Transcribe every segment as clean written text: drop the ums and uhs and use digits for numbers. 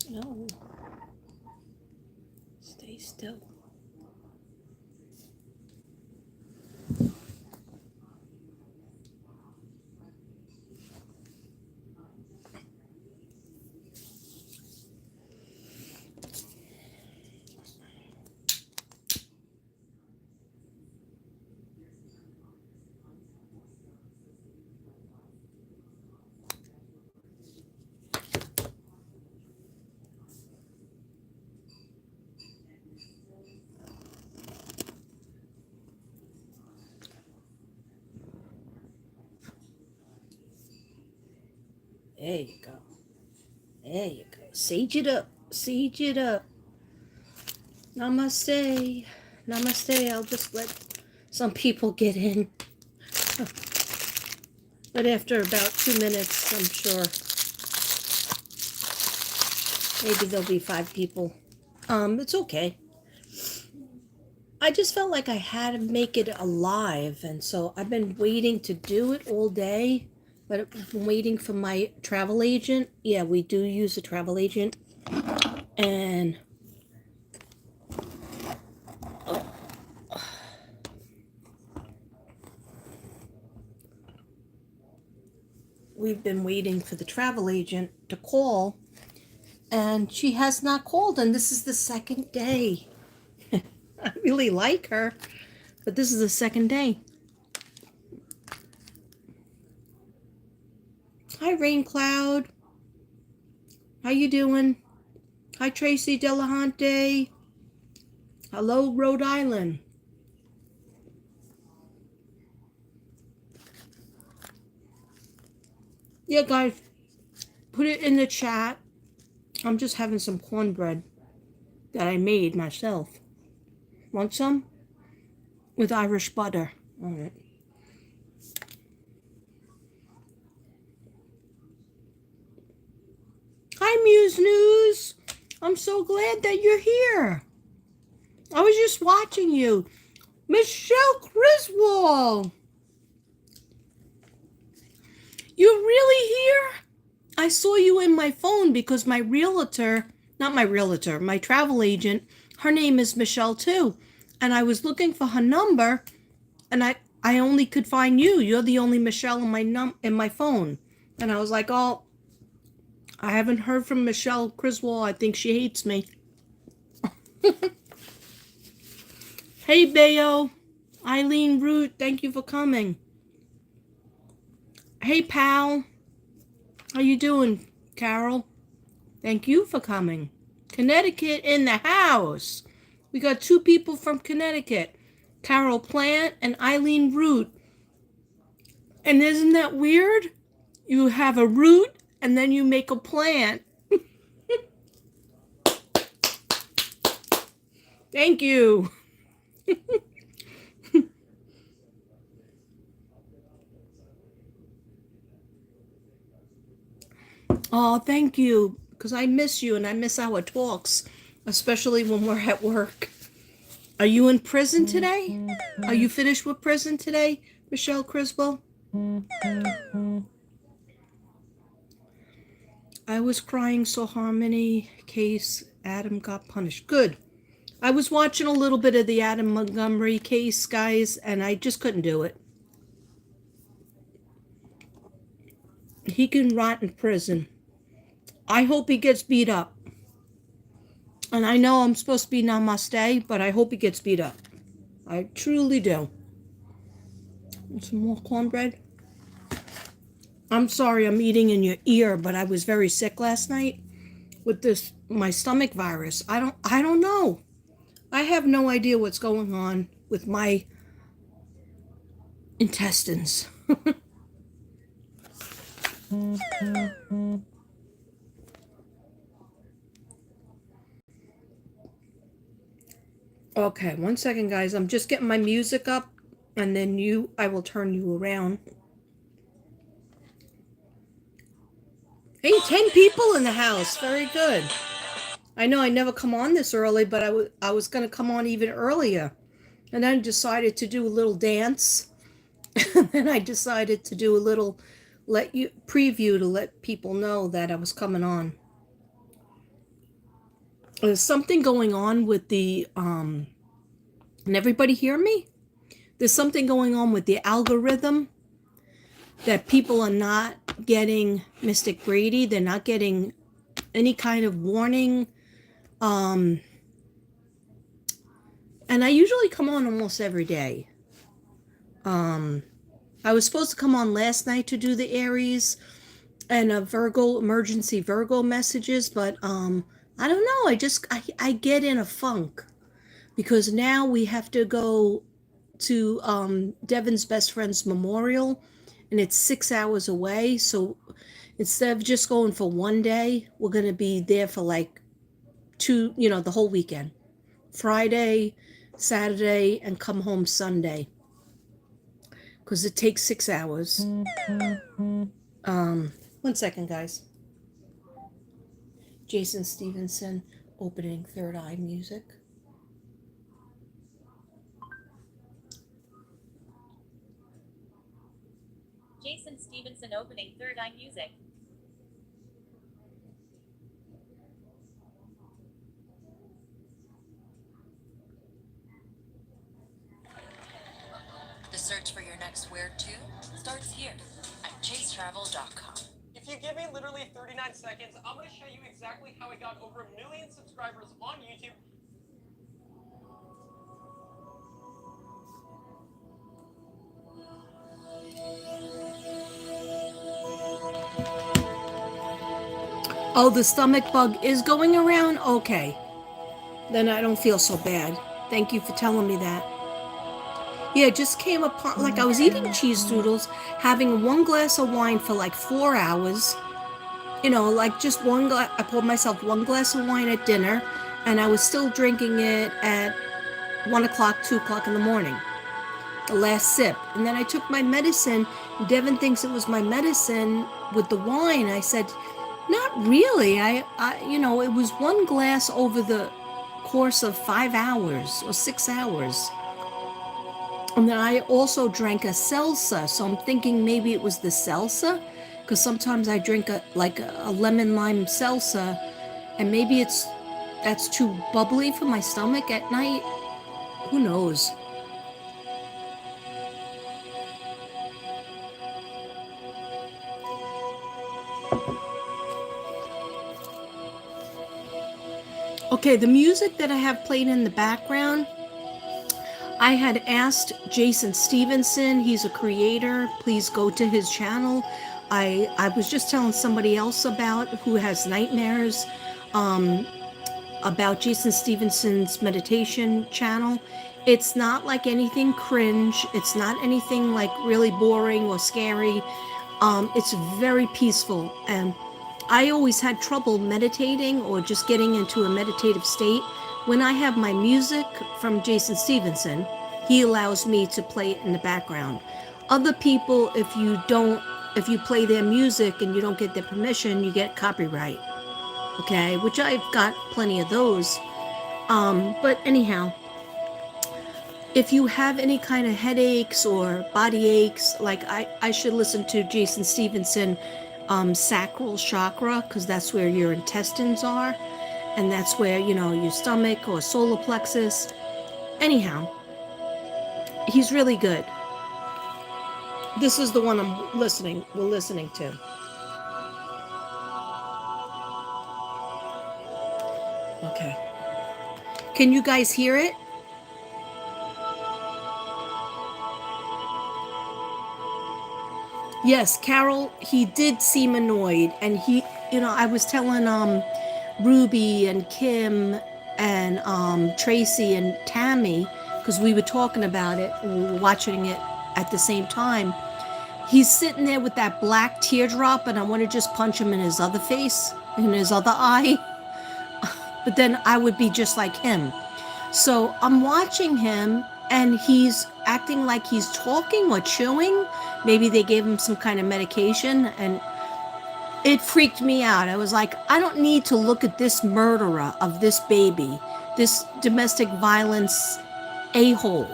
No. Stay still. There you go. There you go. Sage it up. Sage it up. Namaste. Namaste. I'll just let some people get in. But after about 2 minutes, I'm sure maybe there'll be 5 people. It's okay. I just felt like I had to make it alive, and so I've been waiting to do it all day, but I've been waiting for my travel agent. Yeah, we do use a travel agent, and we've been waiting for the travel agent to call, and she has not called, and this is the second day. I really like her, but this is the second day. Hi, Rain Cloud. How you doing? Hi, Tracy Delahante. Hello, Rhode Island. Yeah, guys, put it in the chat. I'm just having some cornbread that I made myself. Want some? With Irish butter. All right. Hi, Muse News. I'm so glad that you're here. I was just watching you. Michelle Griswold. You're really here? I saw you in my phone because my realtor, not my realtor, my travel agent, her name is Michelle too. And I was looking for her number, and I only could find you. You're the only Michelle in my phone. And I was like, oh, I haven't heard from Michelle Griswold. I think she hates me. Hey, Bayo. Eileen Root, thank you for coming. Hey, pal. How you doing, Carol? Thank you for coming. Connecticut in the house. We got 2 people from Connecticut. Carol Plant and Eileen Root. And isn't that weird? You have a root and then you make a plant. Thank you. Oh, thank you. Because I miss you and I miss our talks, especially when we're at work. Are you in prison today? Are you finished with prison today, Michelle Criswell? I was crying so Harmony case, Adam got punished. Good. I was watching a little bit of the Adam Montgomery case, guys, and I just couldn't do it. He can rot in prison. I hope he gets beat up. And I know I'm supposed to be namaste, but I hope he gets beat up. I truly do. And some more cornbread. I'm sorry I'm eating in your ear, but I was very sick last night with my stomach virus. I don't know. I have no idea what's going on with my intestines. Okay, 1 second, guys. I'm just getting my music up, and then I will turn you around. Hey, 10 people in the house. Very good. I know I never come on this early, but I was going to come on even earlier. And then decided to do a little dance. And then I decided to do a little preview to let people know that I was coming on. There's something going on with the and everybody hear me? There's something going on with the algorithm that people are not getting Mystic Brady. They're not getting any kind of warning. And I usually come on almost every day. I was supposed to come on last night to do the Aries and a Virgo emergency Virgo messages, but I don't know. I get in a funk because now we have to go to Devin's best friend's memorial, and it's 6 hours away. So instead of just going for one day, we're gonna be there for like two, the whole weekend, Friday, Saturday, and come home Sunday, because it takes 6 hours. 1 second, guys. Jason Stevenson opening Third Eye music. Jason Stevenson opening Third Eye music. The search for your next weird tune starts here at chasetravel.com. If you give me literally 39 seconds, I'm going to show you exactly how I got over 1 million subscribers on YouTube. Oh, the stomach bug is going around? Okay. Then I don't feel so bad. Thank you for telling me that. Yeah, it just came upon, like I was eating cheese doodles, having 1 glass of wine for like 4 hours. Like just one glass. I poured myself 1 glass of wine at dinner, and I was still drinking it at 1 o'clock, 2 o'clock in the morning. The last sip. And then I took my medicine. Devin thinks it was my medicine with the wine. I said, not really. It was 1 glass over the course of 5 hours or 6 hours. And then I also drank a seltzer, so I'm thinking maybe it was the seltzer, because sometimes I drink a lemon lime seltzer, and maybe that's too bubbly for my stomach at night. Who knows? Okay, the music that I have played in the background, I had asked Jason Stevenson, he's a creator, please go to his channel. I was just telling somebody else about who has nightmares about Jason Stevenson's meditation channel. It's not like anything cringe. It's not anything like really boring or scary. It's very peaceful, and I always had trouble meditating or just getting into a meditative state. When I have my music from Jason Stevenson, he allows me to play it in the background. Other people, if you play their music and you don't get their permission, you get copyright. Okay, which I've got plenty of those. But anyhow, if you have any kind of headaches or body aches, like I should listen to Jason Stevenson, sacral chakra, because that's where your intestines are, and that's where your stomach or solar plexus. Anyhow, he's really good. This is the one we're listening to. Okay, can you guys hear it? Yes, Carol, he did seem annoyed, and I was telling Ruby and Kim and Tracy and Tammy, because we were talking about it and we were watching it at the same time. He's sitting there with that black teardrop, and I want to just punch him in his other face, in his other eye. But then I would be just like him. So I'm watching him, and he's acting like he's talking or chewing. Maybe they gave him some kind of medication, and it freaked me out. I was like, I don't need to look at this murderer of this baby, this domestic violence a-hole.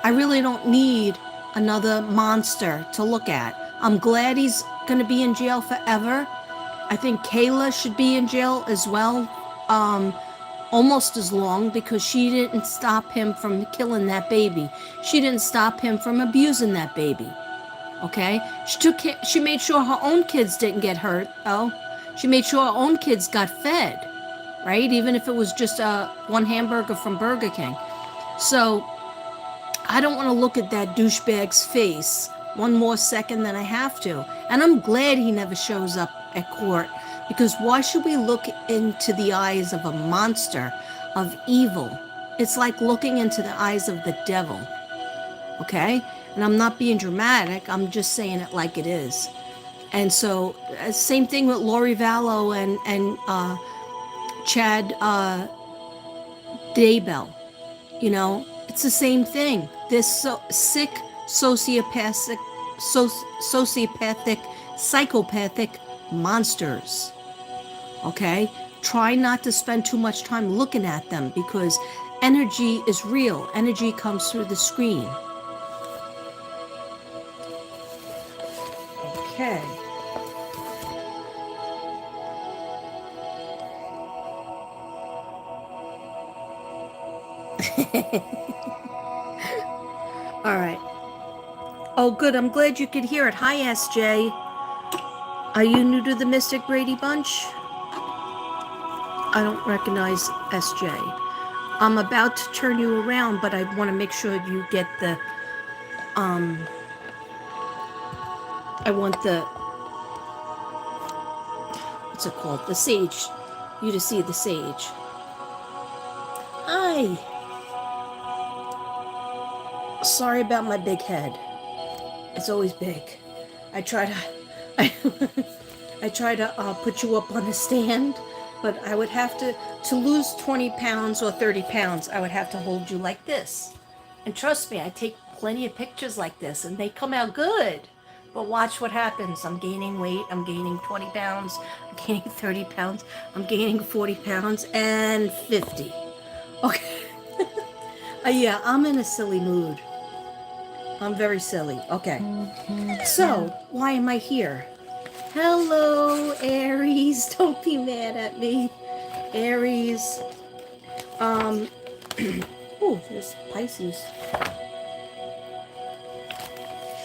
I really don't need another monster to look at. I'm glad he's going to be in jail forever. I think Kayla should be in jail as well, almost as long because she didn't stop him from killing that baby. She didn't stop him from abusing that baby. Okay? She made sure her own kids didn't get hurt, though. She made sure her own kids got fed, right? Even if it was just one hamburger from Burger King. So I don't want to look at that douchebag's face one more second than I have to. And I'm glad he never shows up at court, because why should we look into the eyes of a monster of evil? It's like looking into the eyes of the devil. Okay? And I'm not being dramatic. I'm just saying it like it is. And so, same thing with Lori Vallow and Chad Daybell. You know, it's the same thing. This sick, sociopathic, psychopathic monsters. Okay? Try not to spend too much time looking at them, because energy is real. Energy comes through the screen. Okay. All right. Oh, good. I'm glad you could hear it. Hi, SJ. Are you new to the Mystic Brady Bunch? I don't recognize SJ. I'm about to turn you around, but I want to make sure you get the, I want the, what's it called? The sage. You to see the sage. Hi. Sorry about my big head. It's always big. I try to put you up on a stand, but I would have to lose 20 pounds or 30 pounds, I would have to hold you like this. And trust me, I take plenty of pictures like this, and they come out good. But watch what happens. I'm gaining weight. I'm gaining 20 pounds. I'm gaining 30 pounds. I'm gaining 40 pounds and 50. Okay. Yeah, I'm in a silly mood. I'm very silly. Okay. So, why am I here? Hello, Aries. Don't be mad at me. Aries. Oh, there's Pisces.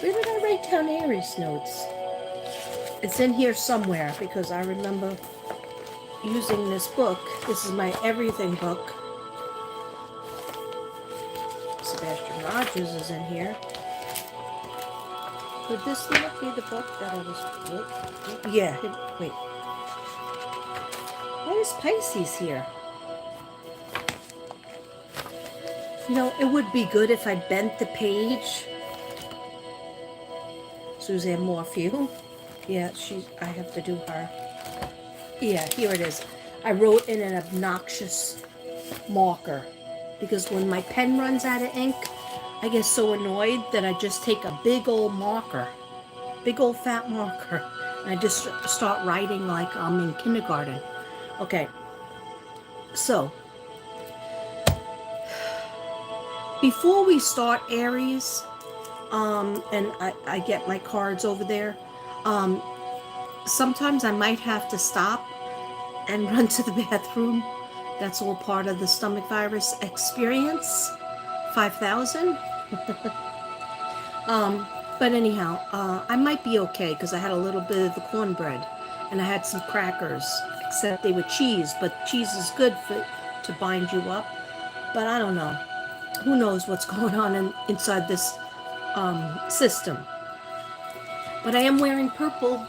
Where did I write down Aries notes? It's in here somewhere, because I remember using this book. This is my everything book. Sebastian Rogers is in here. Could this not be the book that I was... Yeah, wait. Why is Pisces here? You know, it would be good if I bent the page. Suzanne Morphew. Yeah, I have to do her. Yeah, here it is. I wrote in an obnoxious marker, because when my pen runs out of ink, I get so annoyed that I just take a big old marker, big old fat marker, and I just start writing like I'm in kindergarten. Okay, so before we start, Aries, and I get my cards over there, sometimes I might have to stop and run to the bathroom. That's all part of the stomach virus experience. 5,000. But anyhow, I might be okay, because I had a little bit of the cornbread and I had some crackers, except they were cheese, but cheese is good to bind you up. But I don't know. Who knows what's going on inside this system. But I am wearing purple,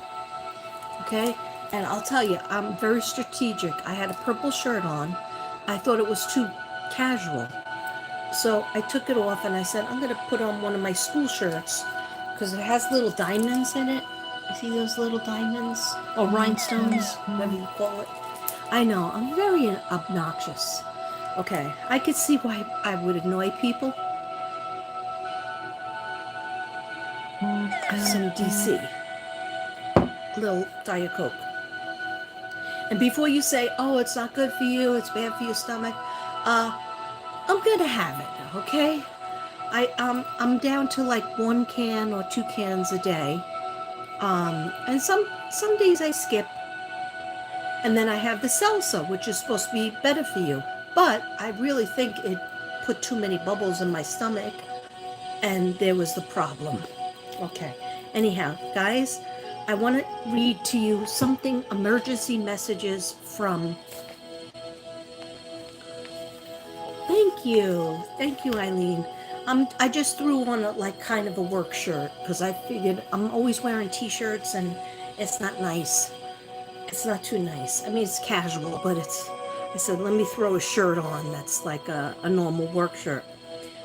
okay? And I'll tell you, I'm very strategic. I had a purple shirt on. I thought it was too casual. So I took it off and I said, I'm going to put on one of my school shirts, because it has little diamonds in it. You see those little diamonds? Or rhinestones, whatever you call it. I know, I'm very obnoxious. Okay, I could see why I would annoy people. Some DC. Little Diet Coke. And before you say, oh, it's not good for you, it's bad for your stomach, I'm gonna have it, okay? I'm down to like 1 can or 2 cans a day. And some days I skip. And then I have the salsa, which is supposed to be better for you. But I really think it put too many bubbles in my stomach, and there was the problem. Okay. Anyhow, guys, I want to read to you something, emergency messages from... Thank you, Eileen. I just threw on like kind of a work shirt because I figured I'm always wearing t-shirts and it's not nice. It's not too nice. I mean, it's casual, but I said, let me throw a shirt on that's like a normal work shirt.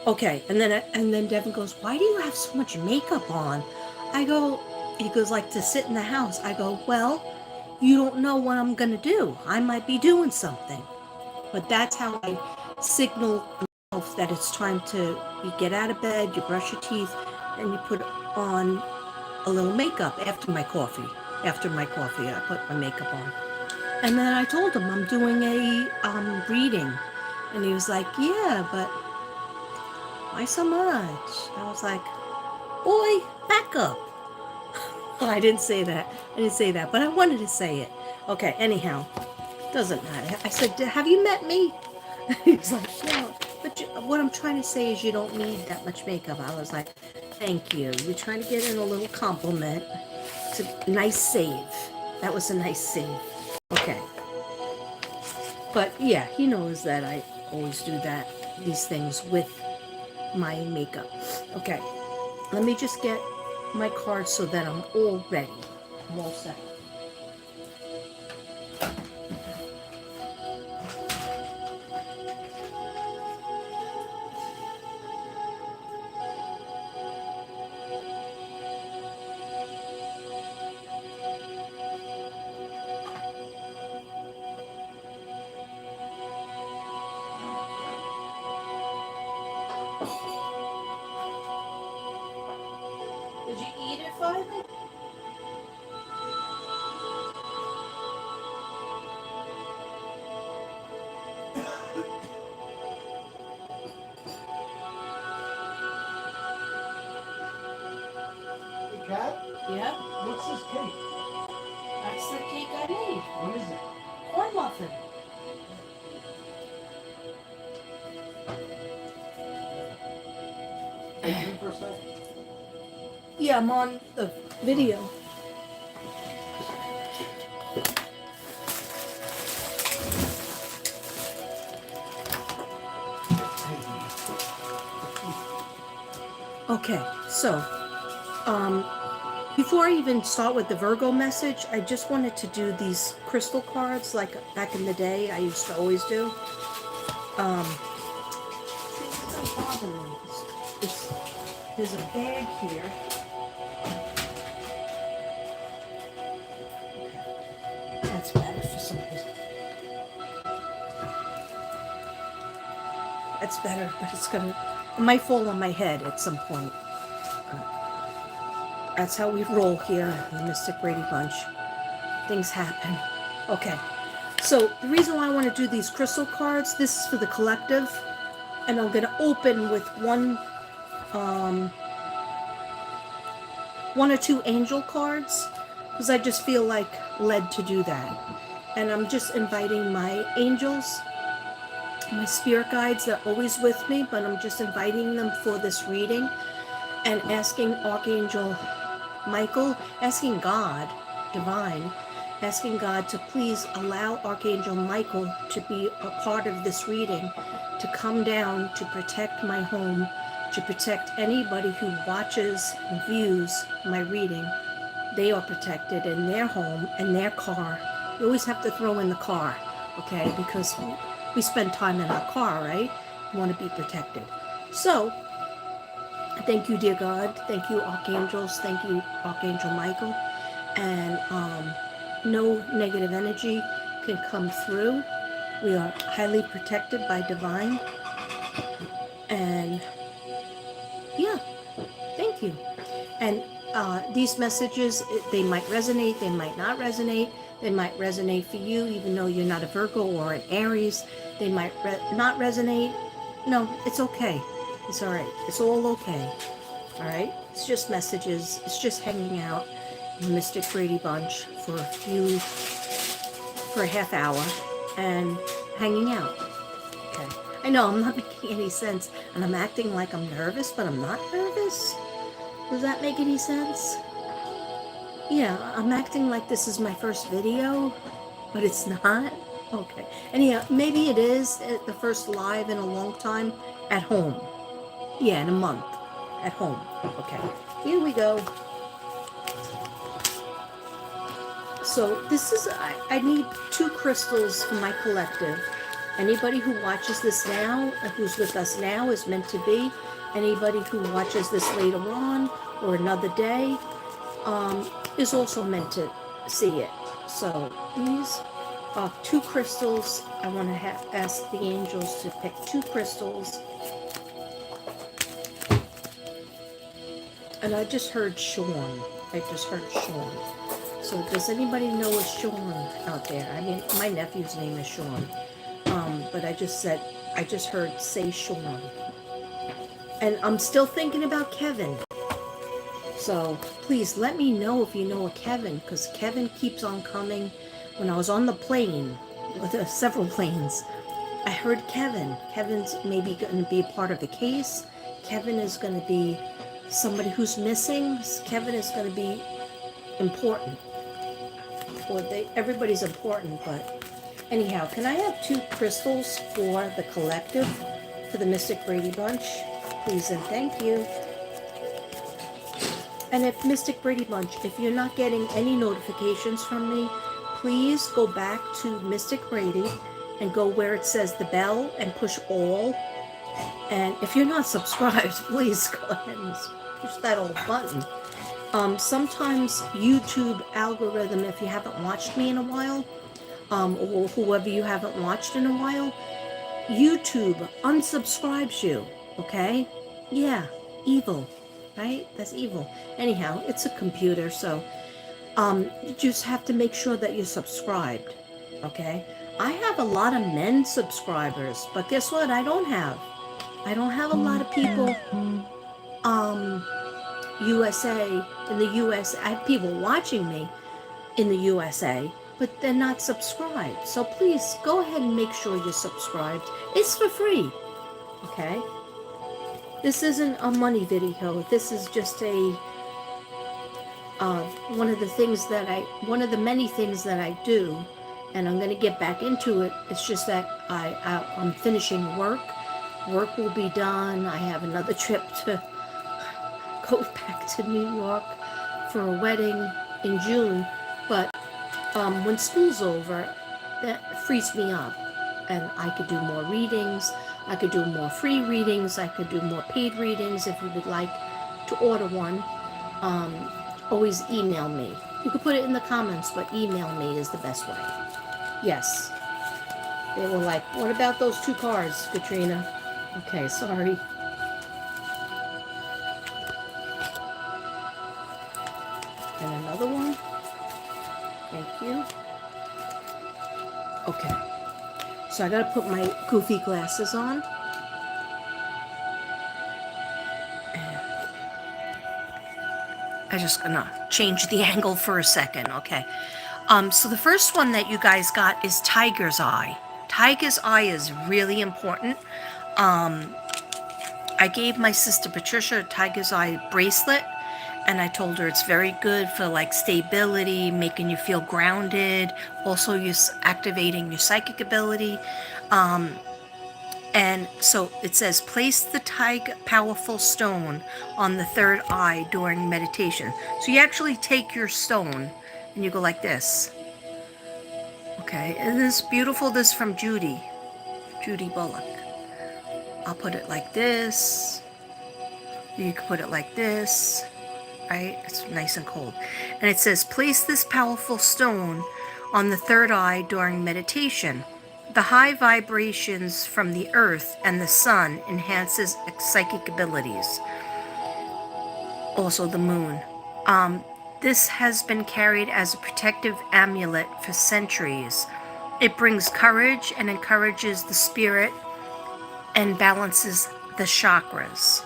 Okay, and then Devin goes, why do you have so much makeup on? He goes, like, to sit in the house. I go, well, you don't know what I'm gonna do. I might be doing something. But that's how I signal myself that it's time to, you get out of bed, you brush your teeth, and you put on a little makeup after my coffee. After my coffee, I put my makeup on. And then I told him I'm doing a reading. And he was like, yeah, but why so much? I was like, boy, back up. I didn't say that, but I wanted to say it. Okay, anyhow, doesn't matter. I said, have you met me? He's like, no, but what I'm trying to say is you don't need that much makeup. I was like, thank you. You're trying to get in a little compliment. It's a nice save. That was a nice save. Okay. But yeah, he knows that I always do these things with my makeup. Okay. Let me just get my card so that I'm all ready. I'm all set. Did you eat it finally? Hey, Kat, Yeah, what's this cake? that's the cake I made. What is it? Corn muffin. Hey, you for a second. Yeah, I'm on the video. Okay, so, before I even start with the Virgo message, I just wanted to do these crystal cards like back in the day I used to always do. There's a bag here. That's better for some reason. That's better, but it might fall on my head at some point. That's how we roll here in the Mystic Brady Bunch. Things happen. Okay, so the reason why I want to do these crystal cards, this is for the collective, and I'm going to open with one or two angel cards, because I just feel like led to do that. And I'm just inviting my angels, my spirit guides, they're always with me, but I'm just inviting them for this reading and asking Archangel Michael, asking God, divine, asking God to please allow Archangel Michael to be a part of this reading, to come down to protect my home, to protect anybody who watches and views my reading. They are protected in their home and their car. You always have to throw in the car, okay? Because we spend time in our car, right? We want to be protected. So, thank you, dear God. Thank you, archangels. Thank you, Archangel Michael. And no negative energy can come through. We are highly protected by divine. And yeah, thank you. And these messages, they might resonate, they might not resonate. They might resonate for you, even though you're not a Virgo or an Aries. They might not resonate. No, it's okay. It's all right. It's all okay. All right? It's just messages. It's just hanging out in the Mystic Brady Bunch for a for a half hour and hanging out. Okay. I know I'm not making any sense, and I'm acting like I'm nervous, but I'm not nervous. Does that make any sense? Yeah, I'm acting like this is my first video, but it's not. Okay. Anyhow, maybe it is the first live in a long time at home. Yeah, in a month at home. Okay. Here we go. So this is, I need 2 crystals for my collective. Anybody who watches this now, who's with us now, is meant to be. Anybody who watches this later on or another day is also meant to see it. So these are 2 crystals. I want to ask the angels to pick 2 crystals. And I just heard Sean. I just heard Sean. So does anybody know a Sean out there? I mean, my nephew's name is Sean. But I just heard say Sean. And I'm still thinking about Kevin. So please let me know if you know a Kevin, because Kevin keeps on coming. When I was on the plane, with several planes, I heard Kevin. Kevin's maybe going to be a part of the case. Kevin is going to be somebody who's missing. Kevin is going to be important. Or everybody's important, but anyhow, can I have 2 crystals for the collective, for the Mystic Brady Bunch? Please and thank you. And if Mystic Brady Bunch, if you're not getting any notifications from me, please go back to Mystic Brady and go where it says the bell and push all. And if you're not subscribed, please go ahead and push that old button. Sometimes YouTube algorithm, if you haven't watched me in a while, or whoever you haven't watched in a while, YouTube unsubscribes you, okay? Yeah, evil, right? That's evil. Anyhow, it's a computer, so you just have to make sure that you're subscribed, okay? I have a lot of men subscribers, but guess what? I don't have a lot of people, USA, in the US, I have people watching me in the USA, but they're not subscribed. So please go ahead and make sure you're subscribed. It's for free, okay? This isn't a money video. This is just a one of the many things that I do, and I'm going to get back into it. It's just that I'm finishing work. Work will be done. I have another trip to go back to New York for a wedding in June, but when school's over, that frees me up, and I could do more readings. I could do more free readings. I could do more paid readings. If you would like to order one, always email me. You could put it in the comments, but email me is the best way. Yes. They were like, what about those 2 cards, Katrina? Okay, sorry. And another one. Thank you. Okay. So I gotta put my goofy glasses on. And I'm just gonna change the angle for a second, okay? So the first one that you guys got is Tiger's Eye. Tiger's Eye is really important. I gave my sister Patricia a Tiger's Eye bracelet, and I told her it's very good for like stability, making you feel grounded, also you're activating your psychic ability. And so it says, place the tiger powerful stone on the 3rd eye during meditation. So you actually take your stone and you go like this. Okay, and this beautiful, this is from Judy Bullock. I'll put it like this. You can put it like this, right? It's nice and cold. And it says, place this powerful stone on the 3rd eye during meditation. The high vibrations from the earth and the sun enhances psychic abilities. Also the moon. This has been carried as a protective amulet for centuries. It brings courage and encourages the spirit and balances the chakras.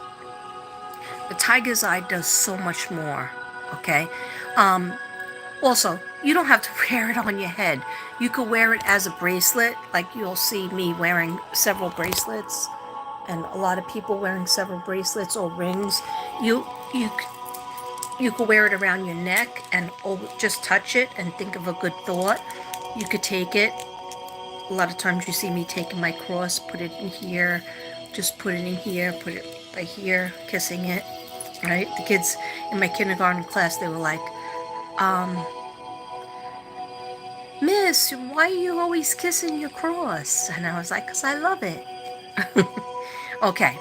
The Tiger's Eye does so much more, okay? Also, you don't have to wear it on your head. You could wear it as a bracelet, like you'll see me wearing several bracelets, and a lot of people wearing several bracelets or rings. You you you could wear it around your neck and just touch it and think of a good thought. You could take it. A lot of times you see me taking my cross, put it in here, just put it in here, put it by here, kissing it. Right? The kids in my kindergarten class, they were like, Miss, why are you always kissing your cross? And I was like, because I love it. Okay.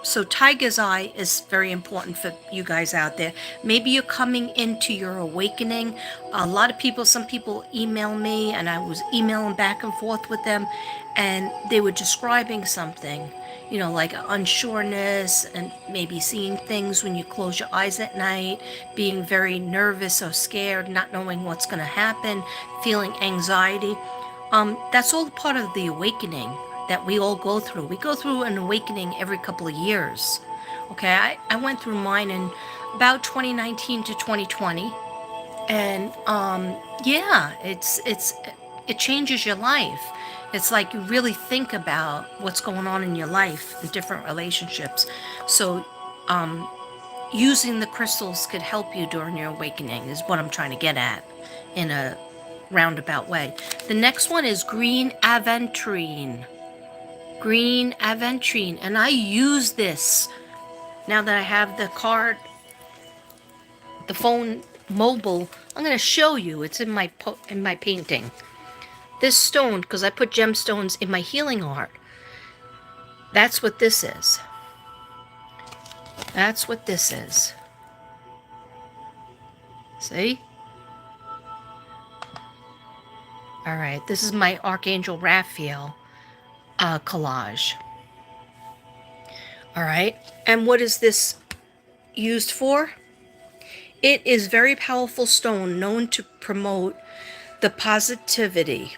So Tiger's Eye is very important for you guys out there. Maybe you're coming into your awakening. A lot of people, some people email me, and I was emailing back and forth with them, and they were describing something, you know, like unsureness and maybe seeing things when you close your eyes at night, being very nervous or scared, not knowing what's going to happen, feeling anxiety. That's all part of the awakening that we all go through. We go through an awakening every couple of years. Okay, I went through mine in about 2019 to 2020, and yeah, it changes your life. It's like you really think about what's going on in your life, the different relationships. So using the crystals could help you during your awakening is what I'm trying to get at in a roundabout way. The next one is green aventurine. Green aventurine, and I use this now that I have the card, the phone mobile. I'm going to show you. It's in my painting. This stone, because I put gemstones in my healing art. That's what this is. That's what this is. See? All right, this is my Archangel Raphael collage. All right, and what is this used for? It is very powerful stone known to promote positivity.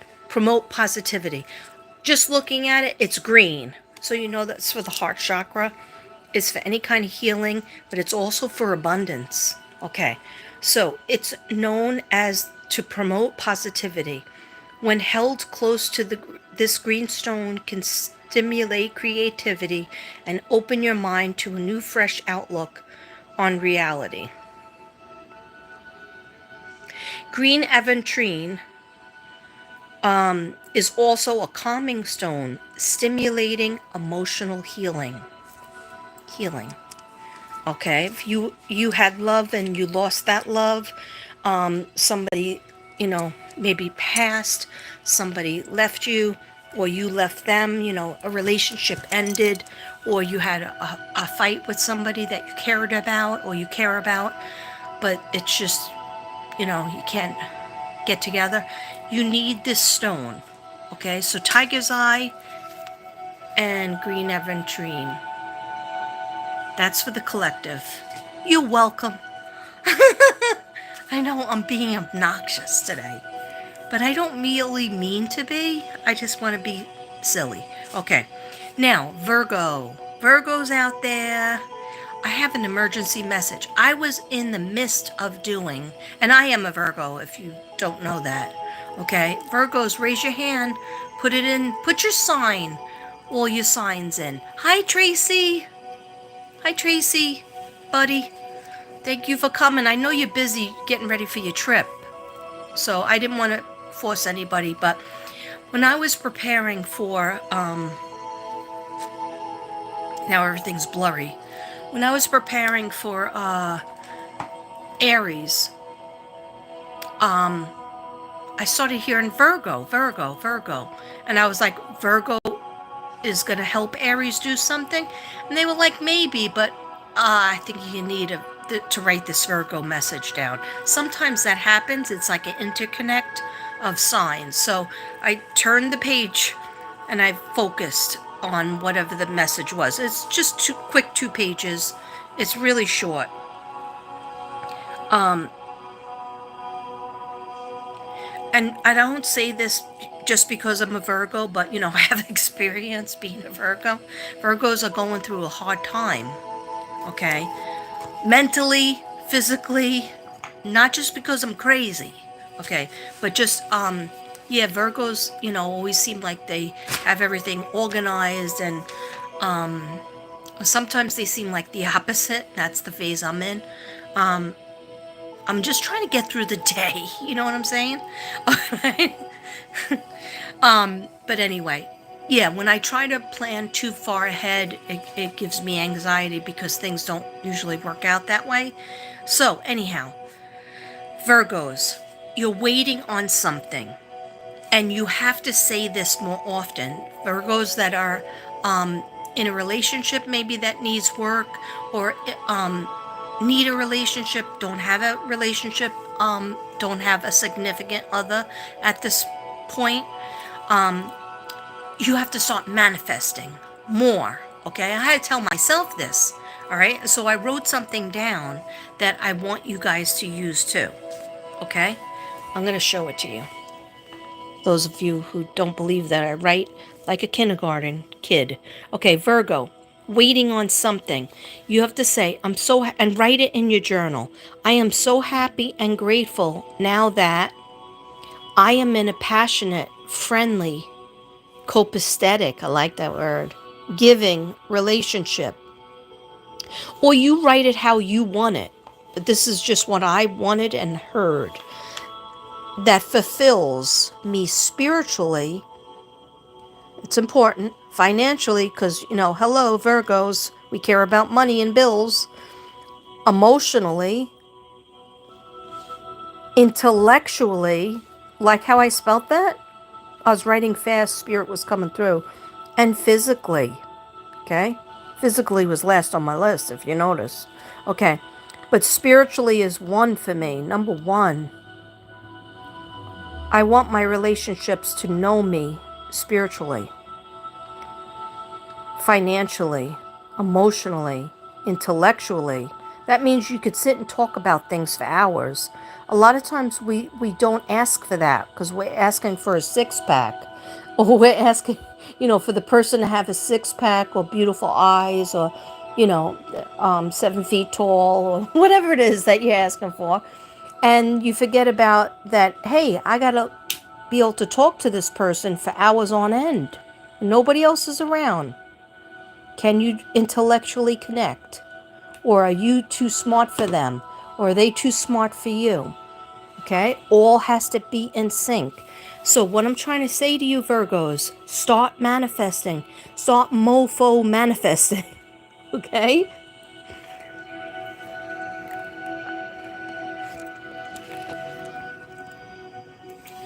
Just looking at it, it's green. So you know that's for the heart chakra. It's for any kind of healing, but it's also for abundance. Okay, so it's known as to promote positivity. When held close to this green stone can stimulate creativity and open your mind to a new, fresh outlook on reality. Green aventurine is also a calming stone, stimulating emotional healing. Okay, if you had love and you lost that love, somebody, you know, maybe passed, somebody left you, or you left them, you know, a relationship ended, or you had a fight with somebody that you cared about or you care about, but it's just, you know, you can't get together. You need this stone. Okay, so Tiger's Eye and green aventurine. That's for the collective. You're welcome. I know I'm being obnoxious today, but I don't really mean to be. I just want to be silly. Okay, now Virgo. Virgo's out there. I have an emergency message. I was in the midst of doing, and I am a Virgo if you don't know that. Okay, Virgos, raise your hand. Put it in. Put your sign. All your signs in. Hi, Tracy. Hi, Tracy, buddy. Thank you for coming. I know you're busy getting ready for your trip, so I didn't want to force anybody, but when I was preparing for, now everything's blurry. When I was preparing for Aries, I started hearing Virgo, and I was like, Virgo is going to help Aries do something? And they were like, maybe, but I think you need to write this Virgo message down. Sometimes that happens. It's like an interconnect of signs. So I turned the page and I focused on whatever the message was. It's just quick 2 pages. It's really short. And I don't say this just because I'm a Virgo, but, you know, I have experience being a Virgo. Virgos are going through a hard time, okay? Mentally, physically, Not just because I'm crazy, okay, but just yeah, Virgos, you know, always seem like they have everything organized, and sometimes they seem like the opposite. That's the phase I'm in. I'm just trying to get through the day. You know what I'm saying? But anyway, yeah, when I try to plan too far ahead, it gives me anxiety because things don't usually work out that way. So, anyhow, Virgos, you're waiting on something, and you have to say this more often. Virgos that are in a relationship maybe that needs work, or need a relationship, don't have a relationship, don't have a significant other at this point, you have to start manifesting more. Okay, I had to tell myself this. All right, so I wrote something down that I want you guys to use too. Okay, I'm going to show it to you. Those of you who don't believe that I write like a kindergarten kid. Okay, Virgo, waiting on something. You have to say, I'm so, and write it in your journal. I am so happy and grateful now that I am in a passionate, friendly, copacetic, I like that word, giving relationship. Or you write it how you want it. But this is just what I wanted and heard. That fulfills me spiritually. It's important. Financially, because, you know, hello, Virgos, we care about money and bills. Emotionally, intellectually, like how I spelt that? I was writing fast, spirit was coming through. And physically, okay? Physically was last on my list, if you notice. Okay, but spiritually is one for me. Number one, I want my relationships to know me spiritually, financially, emotionally, intellectually. That means you could sit and talk about things for hours. A lot of times we don't ask for that because we're asking for a six-pack. Or we're asking, you know, for the person to have a six-pack or beautiful eyes or, you know, 7 feet tall or whatever it is that you're asking for. And you forget about that, hey, I got to be able to talk to this person for hours on end. Nobody else is around. Can you intellectually connect? Or are you too smart for them? Or are they too smart for you? Okay? All has to be in sync. So what I'm trying to say to you, Virgos, start manifesting. Start mofo manifesting. Okay?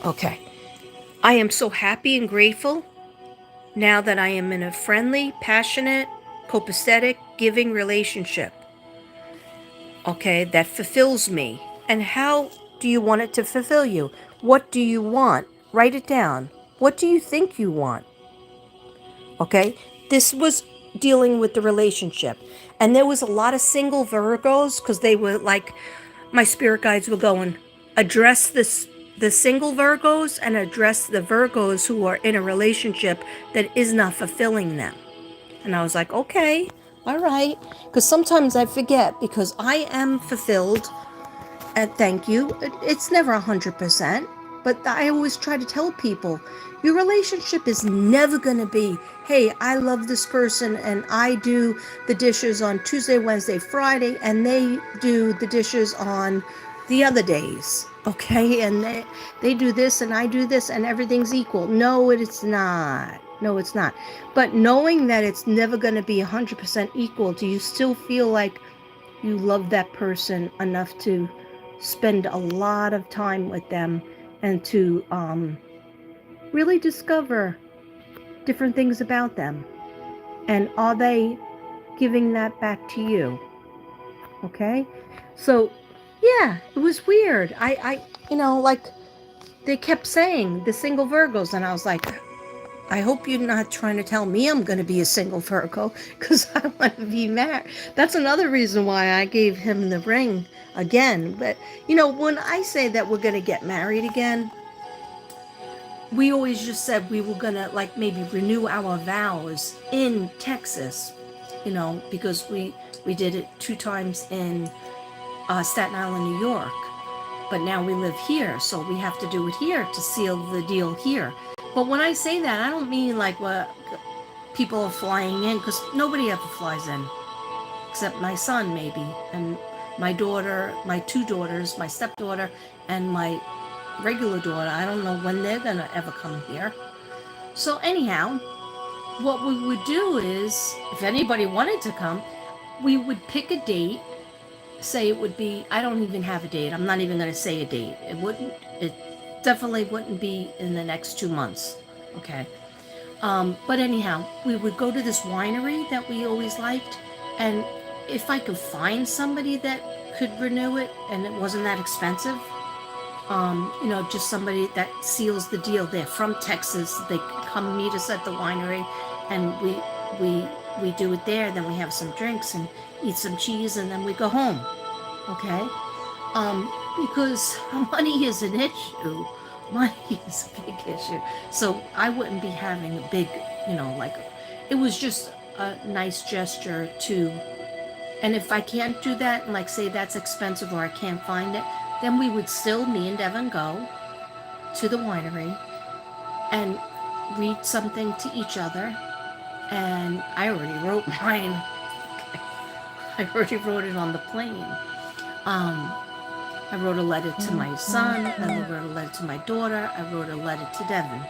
Okay. I am so happy and grateful now that I am in a friendly, passionate, copacetic, giving relationship. Okay, that fulfills me. And how do you want it to fulfill you? What do you want? Write it down. What do you think you want? Okay, this was dealing with the relationship. And there was a lot of single Virgos because they were like, my spirit guides were going, address this, the single Virgos, and address the Virgos who are in a relationship that is not fulfilling them. And I was like, okay, all right. Because sometimes I forget because I am fulfilled. And thank you. It's never 100%. But I always try to tell people, your relationship is never going to be, hey, I love this person and I do the dishes on Tuesday, Wednesday, Friday, and they do the dishes on the other days. Okay, and they do this and I do this and everything's equal. No, it's not. No, it's not. But knowing that it's never going to be 100% equal, do you still feel like you love that person enough to spend a lot of time with them and to really discover different things about them? And are they giving that back to you? Okay, so yeah, it was weird. I you know, like they kept saying the single Virgos, and I was like, I hope you're not trying to tell me I'm going to be a single Virgo because I want to be married. That's another reason why I gave him the ring again. But, you know, when I say that we're going to get married again, we always just said we were going to, like, maybe renew our vows in Texas, you know, because we did it 2 times in Staten Island, New York. but now we live here, so we have to do it here to seal the deal here. But when I say that, I don't mean like what people are flying in, because nobody ever flies in, except my son maybe, and my daughter, my two daughters, my stepdaughter, and my regular daughter. I don't know when they're gonna ever come here. So anyhow, what we would do is, if anybody wanted to come, we would pick a date. Say it would be, I don't even have a date. I'm not even going to say a date. It definitely wouldn't be in the next 2 months. Okay. But anyhow, we would go to this winery that we always liked. And if I could find somebody that could renew it and it wasn't that expensive, you know, just somebody that seals the deal. They're from Texas. They come meet us at the winery, and we do it there. Then we have some drinks and eat some cheese, and then we go home. Okay? Because money is an issue. Money is a big issue. So I wouldn't be having a big, you know, like, it was just a nice gesture to, and if I can't do that, and like say that's expensive or I can't find it, then we would still, me and Devin, go to the winery and read something to each other. And I already wrote mine. I already wrote it on the plane. I wrote a letter to my son. I wrote a letter to my daughter. I wrote a letter to Devin.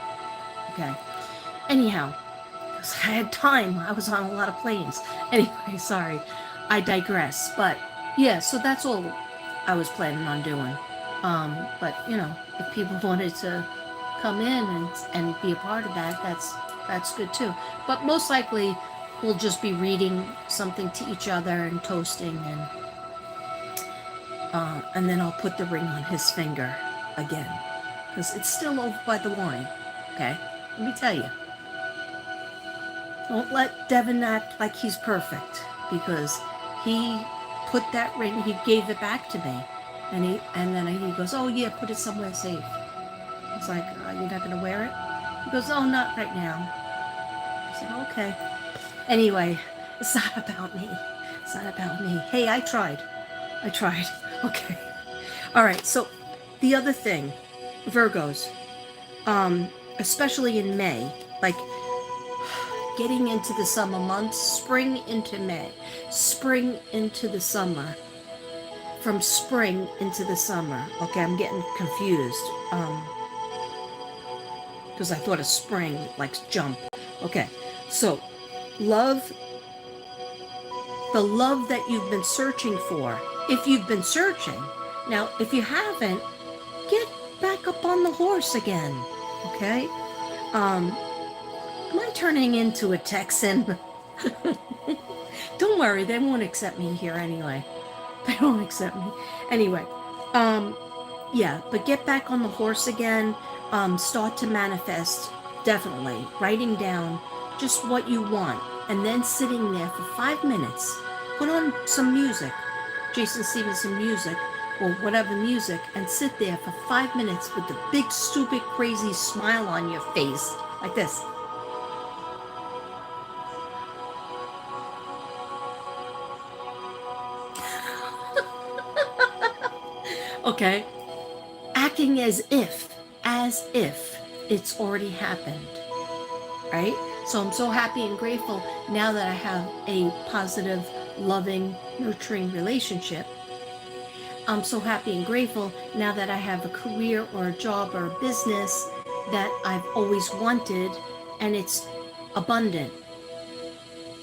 Okay. Anyhow, because I had time. I was on a lot of planes. Anyway, sorry. I digress. But yeah, so that's all I was planning on doing. But you know, if people wanted to come in and be a part of that, that's good too. But most likely we'll just be reading something to each other and toasting, and then I'll put the ring on his finger again, because it's still over by the wine. Okay, let me tell you. Don't let Devin act like he's perfect, because he put that ring, he gave it back to me, and then he goes, oh yeah, put it somewhere safe. It's like, you're not gonna wear it? He goes, oh, not right now. I said, okay. Anyway, it's not about me. It's not about me. Hey, I tried. Okay. All right. So the other thing, Virgos, especially in May, like getting into the summer months, spring into May, spring into the summer, from spring into the summer. Okay, I'm getting confused. Because I thought of spring, like jump. Okay, so love, the love that you've been searching for, if you've been searching. Now, if you haven't, get back up on the horse again, okay? Am I turning into a Texan? Don't worry, they won't accept me here anyway. They won't accept me. Anyway, yeah, but get back on the horse again. Start to manifest, definitely. Writing down just what you want, and then sitting there for 5 minutes. Put on some music, Jason Stevenson music, or whatever music, and sit there for 5 minutes with the big, stupid, crazy smile on your face, like this. Okay? Acting as if it's already happened, right? So I'm so happy and grateful now that I have a positive, loving, nurturing relationship. I'm so happy and grateful now that I have a career or a job or a business that I've always wanted, and it's abundant,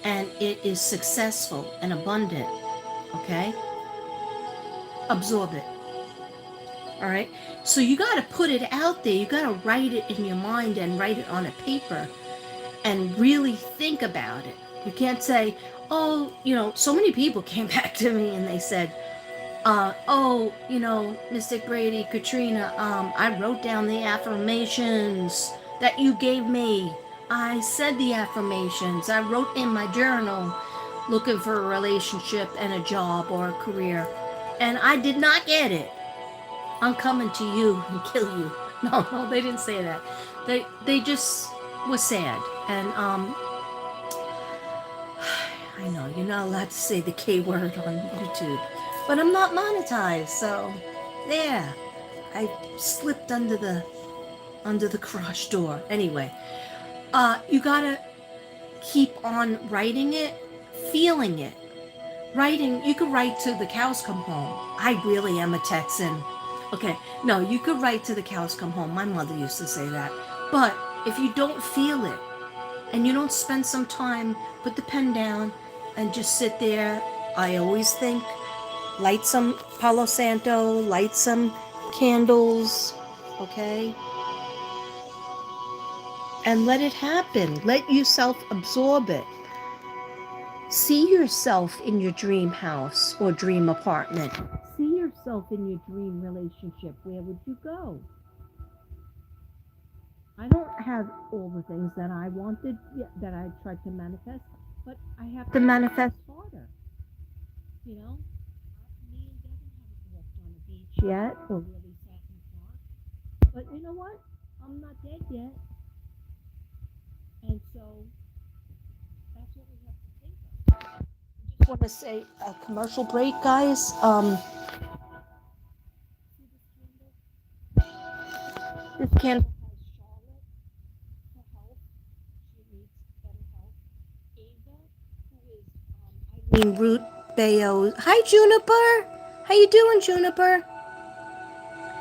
and it is successful and abundant, okay? Absorb it. All right, so you got to put it out there. You got to write it in your mind and write it on a paper and really think about it. You can't say, oh, you know, so many people came back to me and they said, oh, you know, Mystic Brady, Katrina, I wrote down the affirmations that you gave me. I said the affirmations. I wrote in my journal looking for a relationship and a job or a career, and I did not get it. I'm coming to you and kill you. No, they didn't say that. They just were sad. And I know you're not allowed to say the K word on YouTube, but I'm not monetized, so yeah. I slipped under the garage door. Anyway, you gotta keep on writing it, feeling it. Writing, you could write to the cows come home. I really am a Texan. Okay, no, you could write to the cows come home. My mother used to say that. But if you don't feel it and you don't spend some time, put the pen down and just sit there, I always think, light some Palo Santo, light some candles, okay? And let it happen. Let yourself absorb it. See yourself in your dream house or dream apartment. See yourself in your dream relationship. Where would you go? I don't have all the things that I wanted, that I tried to manifest, but I have to manifest harder. You know? Me and Devin haven't walked on a beach yet or really sat in the park. But you know what? I'm not dead yet. And so that's what we have to think of. I just want to say a commercial break, guys. This candle has Charlotte for health. She needs better health. Ava, who is Eileen Root Bayo. Hi, Juniper. How you doing, Juniper?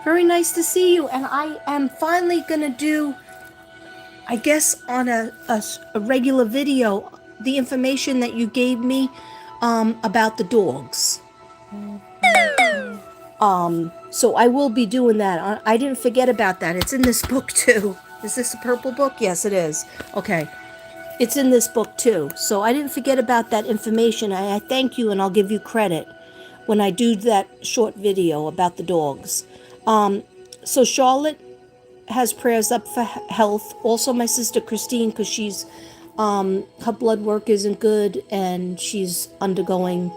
Very nice to see you. And I am finally gonna do, I guess, on a regular video, the information that you gave me about the dogs. So I will be doing that. I didn't forget about that. It's in this book too. Is this a purple book? Yes, it is. Okay. It's in this book too. So I didn't forget about that information. I thank you and I'll give you credit when I do that short video about the dogs. So Charlotte has prayers up for health. Also my sister Christine, because she's her blood work isn't good and she's undergoing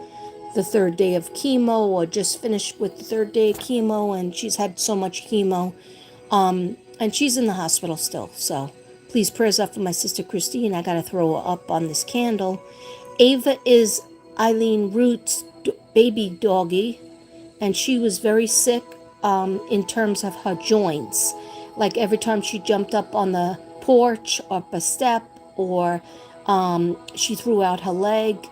the third day of chemo, or just finished with the third day of chemo, and she's had so much chemo, and she's in the hospital still. So please prayers up for my sister Christine. I gotta throw her up on this candle. Ava is Eileen Root's baby doggy, and she was very sick in terms of her joints. Like every time she jumped up on the porch or up a step, or she threw out her leg.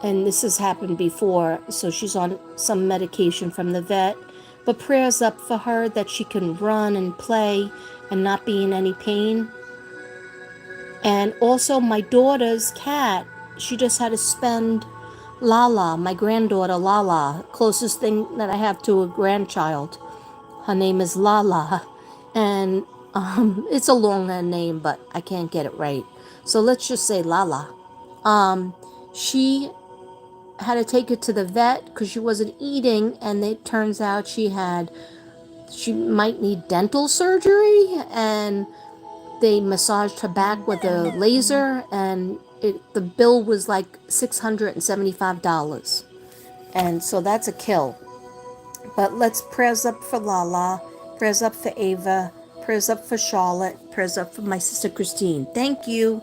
And this has happened before, so she's on some medication from the vet. But prayers up for her that she can run and play and not be in any pain. And also my daughter's cat, she just had to spend Lala, my granddaughter Lala, closest thing that I have to a grandchild. Her name is Lala. And it's a longer name, but I can't get it right. So let's just say Lala. She had to take it to the vet because she wasn't eating, and it turns out she might need dental surgery, and they massaged her back with a laser, and the bill was like $675. And so that's a kill. But let's prayers up for Lala, prayers up for Ava, prayers up for Charlotte, prayers up for my sister Christine. Thank you.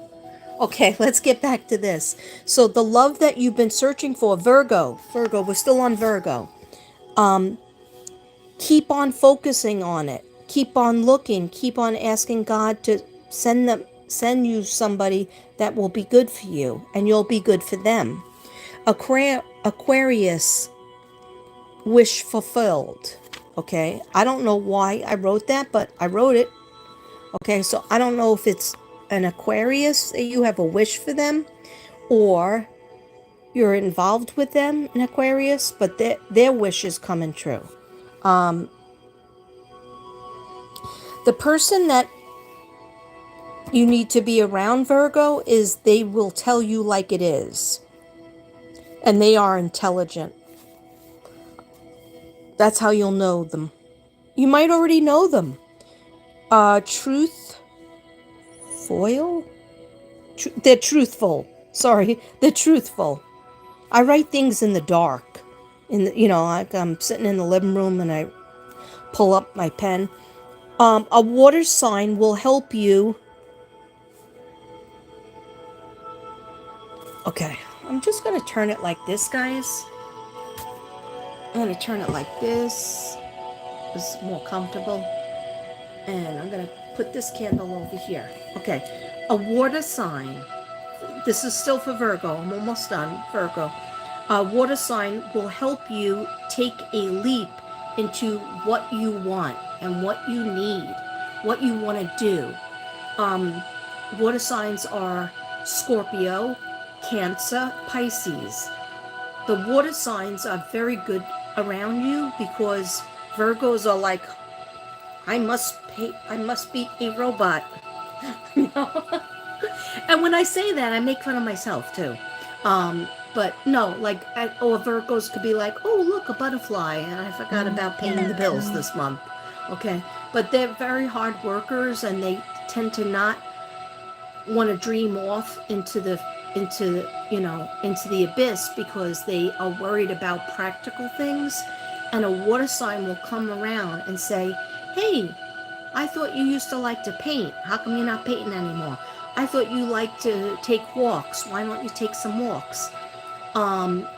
Okay, let's get back to this. So the love that you've been searching for, Virgo, we're still on Virgo. Keep on focusing on it. Keep on looking. Keep on asking God to send you somebody that will be good for you, and you'll be good for them. Aquarius, wish fulfilled. Okay, I don't know why I wrote that, but I wrote it. Okay, so I don't know if it's an Aquarius that you have a wish for them, or you're involved with them in Aquarius, but their wish is coming true. The person that you need to be around, Virgo, is they will tell you like it is. And they are intelligent. That's how you'll know them. You might already know them. Truth foil? They're truthful. Sorry, they're truthful. I write things in the dark. Like I'm sitting in the living room and I pull up my pen. A water sign will help you. Okay, I'm just going to turn it like this, guys. I'm going to turn it like this. is more comfortable. And I'm going to put this candle over here. Okay, a water sign. This is still for Virgo. I'm almost done, Virgo. A water sign will help you take a leap into what you want and what you need, what you want to do. Water signs are Scorpio, Cancer, Pisces. The water signs are very good around you because Virgos are like, I must be a robot. You know? And when I say that, I make fun of myself too. But no, like, or Virgos could be like, oh, look, a butterfly, and I forgot about paying the bills this month. Okay, but they're very hard workers, and they tend to not want to dream off into the abyss because they are worried about practical things. And a water sign will come around and say, hey, I thought you used to like to paint. How come you're not painting anymore? I thought you liked to take walks. Why don't you take some walks?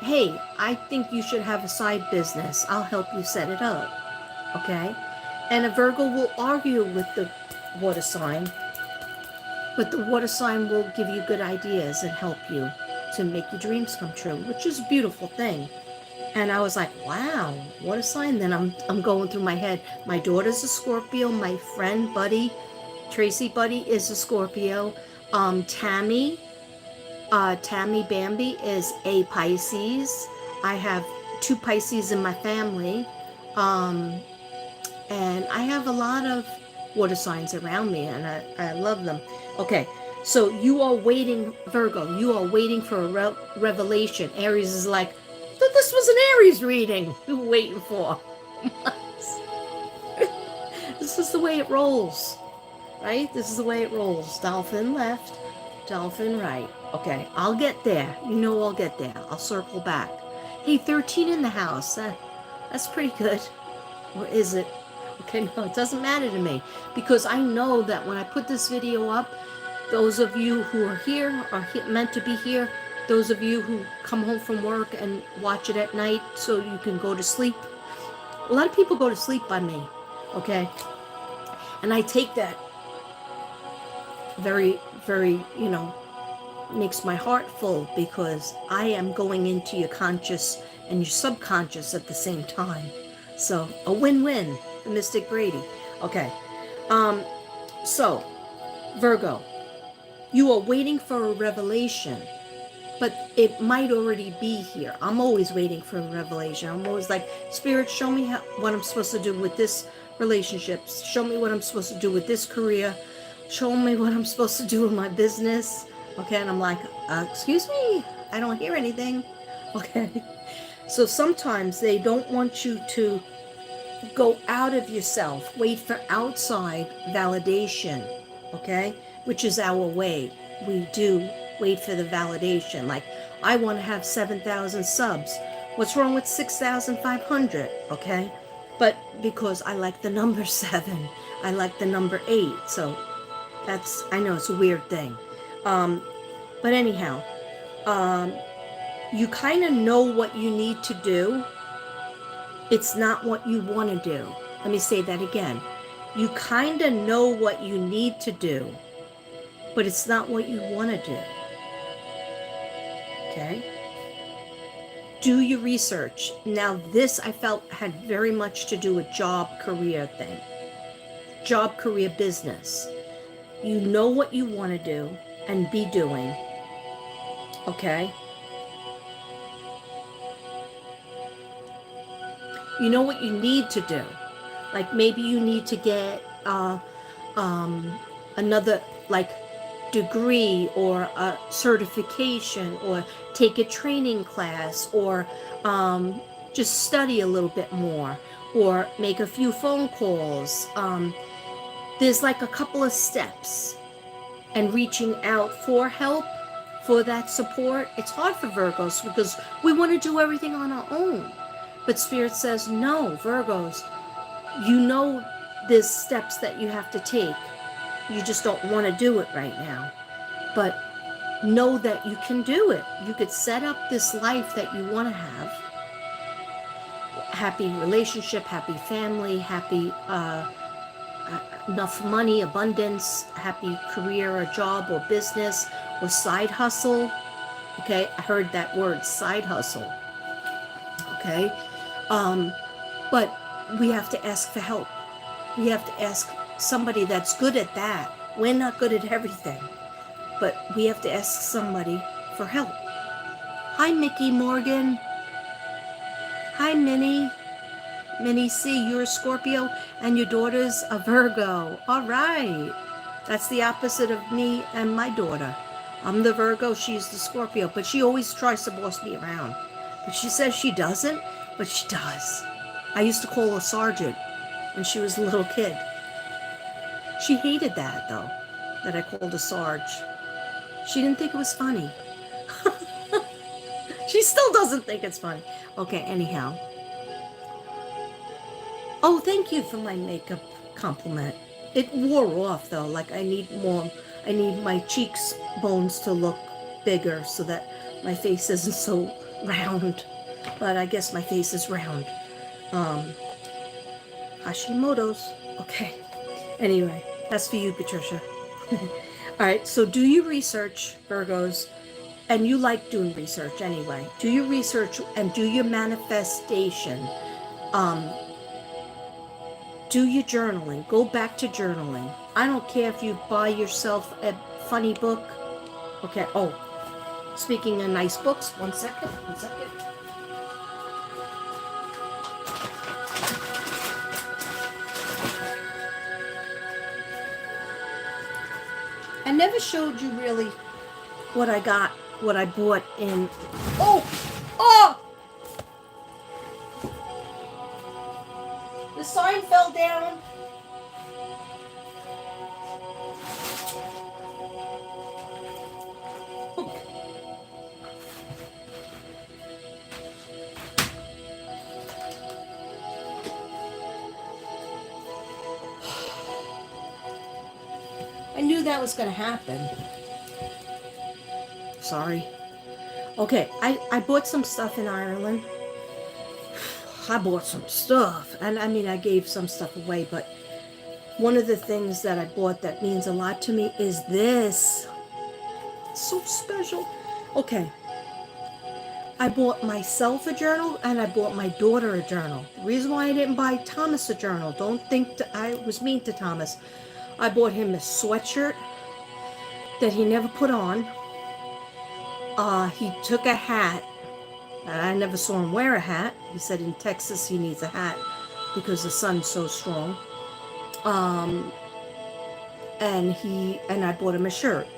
Hey, I think you should have a side business. I'll help you set it up. Okay? And a Virgo will argue with the water sign, but the water sign will give you good ideas and help you to make your dreams come true, which is a beautiful thing. And I was like, wow, what a sign. Then I'm going through my head. My daughter's a Scorpio. My friend, Buddy, Tracy Buddy, is a Scorpio. Tammy Bambi is a Pisces. I have 2 Pisces in my family. And I have a lot of water signs around me, and I love them. Okay, so you are waiting, Virgo, you are waiting for a revelation. Aries is like, this was an Aries reading you were waiting for. This is the way it rolls, right? This is the way it rolls. Dolphin left, dolphin right. Okay, I'll get there. You know I'll get there. I'll circle back. Hey, 13 in the house. That's pretty good. Or is it? Okay, no, it doesn't matter to me. Because I know that when I put this video up, those of you who are here are meant to be here. Those of you who come home from work and watch it at night so you can go to sleep. A lot of people go to sleep by me, okay? And I take that very, very, makes my heart full because I am going into your conscious and your subconscious at the same time. So a win-win, the Mystic Brady. Okay, so Virgo, you are waiting for a revelation, but it might already be here. I'm always waiting for a revelation. I'm always like, Spirit, show me what I'm supposed to do with this relationship. Show me what I'm supposed to do with this career. Show me what I'm supposed to do with my business. Okay, and I'm like, excuse me, I don't hear anything. Okay, so sometimes they don't want you to go out of yourself, wait for outside validation, okay, which is our way. We do wait for the validation. Like, I want to have 7,000 subs. What's wrong with 6,500? Okay, but because I like the number 7, I like the number 8. So that's, I know it's a weird thing. But anyhow, you kind of know what you need to do. It's not what you want to do. Let me say that again. You kind of know what you need to do, but it's not what you want to do. Okay? Do your research. Now, this I felt had very much to do with job, career thing. Job, career, business. You know what you want to do and be doing. Okay? You know what you need to do. Like, maybe you need to get another, like, degree or a certification, or take a training class, or just study a little bit more, or make a few phone calls. There's like a couple of steps, and reaching out for help, for that support. It's hard for Virgos because we want to do everything on our own. But Spirit says, no, Virgos, you know there's steps that you have to take. You just don't want to do it right now. But know that you can do it. You could set up this life that you want to have. happy relationship, happy family, happy enough money, abundance, happy career or job or business or side hustle. Okay, I heard that word, side hustle. Okay, but we have to ask for help. We have to ask somebody that's good at that. We're not good at everything, but we have to ask somebody for help. Hi, Mickey Morgan. Hi, Minnie. Minnie C, you're a Scorpio and your daughter's a Virgo. All right. That's the opposite of me and my daughter. I'm the Virgo, she's the Scorpio, but she always tries to boss me around. But she says she doesn't, but she does. I used to call her Sergeant when she was a little kid. She hated that, though, that I called her Sarge. She didn't think it was funny. She still doesn't think it's funny. Okay, anyhow. Oh, thank you for my makeup compliment. It wore off, though. Like, I need more. I need my cheeks bones to look bigger so that my face isn't so round. But I guess my face is round. Hashimoto's. Okay. Anyway, that's for you, Patricia. All right, so do your research, Virgos, and you like doing research anyway. Do your research and do your manifestation. Do your journaling. Go back to journaling. I don't care if you buy yourself a funny book. Okay, oh, speaking of nice books, one second. I never showed you really what I got, what I bought in. Oh! The sign fell down. I knew that was going to happen. Sorry. Okay, I bought some stuff in Ireland. I bought some stuff. And I mean, I gave some stuff away, but one of the things that I bought that means a lot to me is this. It's so special. Okay. I bought myself a journal and I bought my daughter a journal. The reason why I didn't buy Thomas a journal, don't think that I was mean to Thomas. I bought him a sweatshirt that he never put on. He took a hat. I never saw him wear a hat. He said in Texas he needs a hat because the sun's so strong. And I bought him a shirt,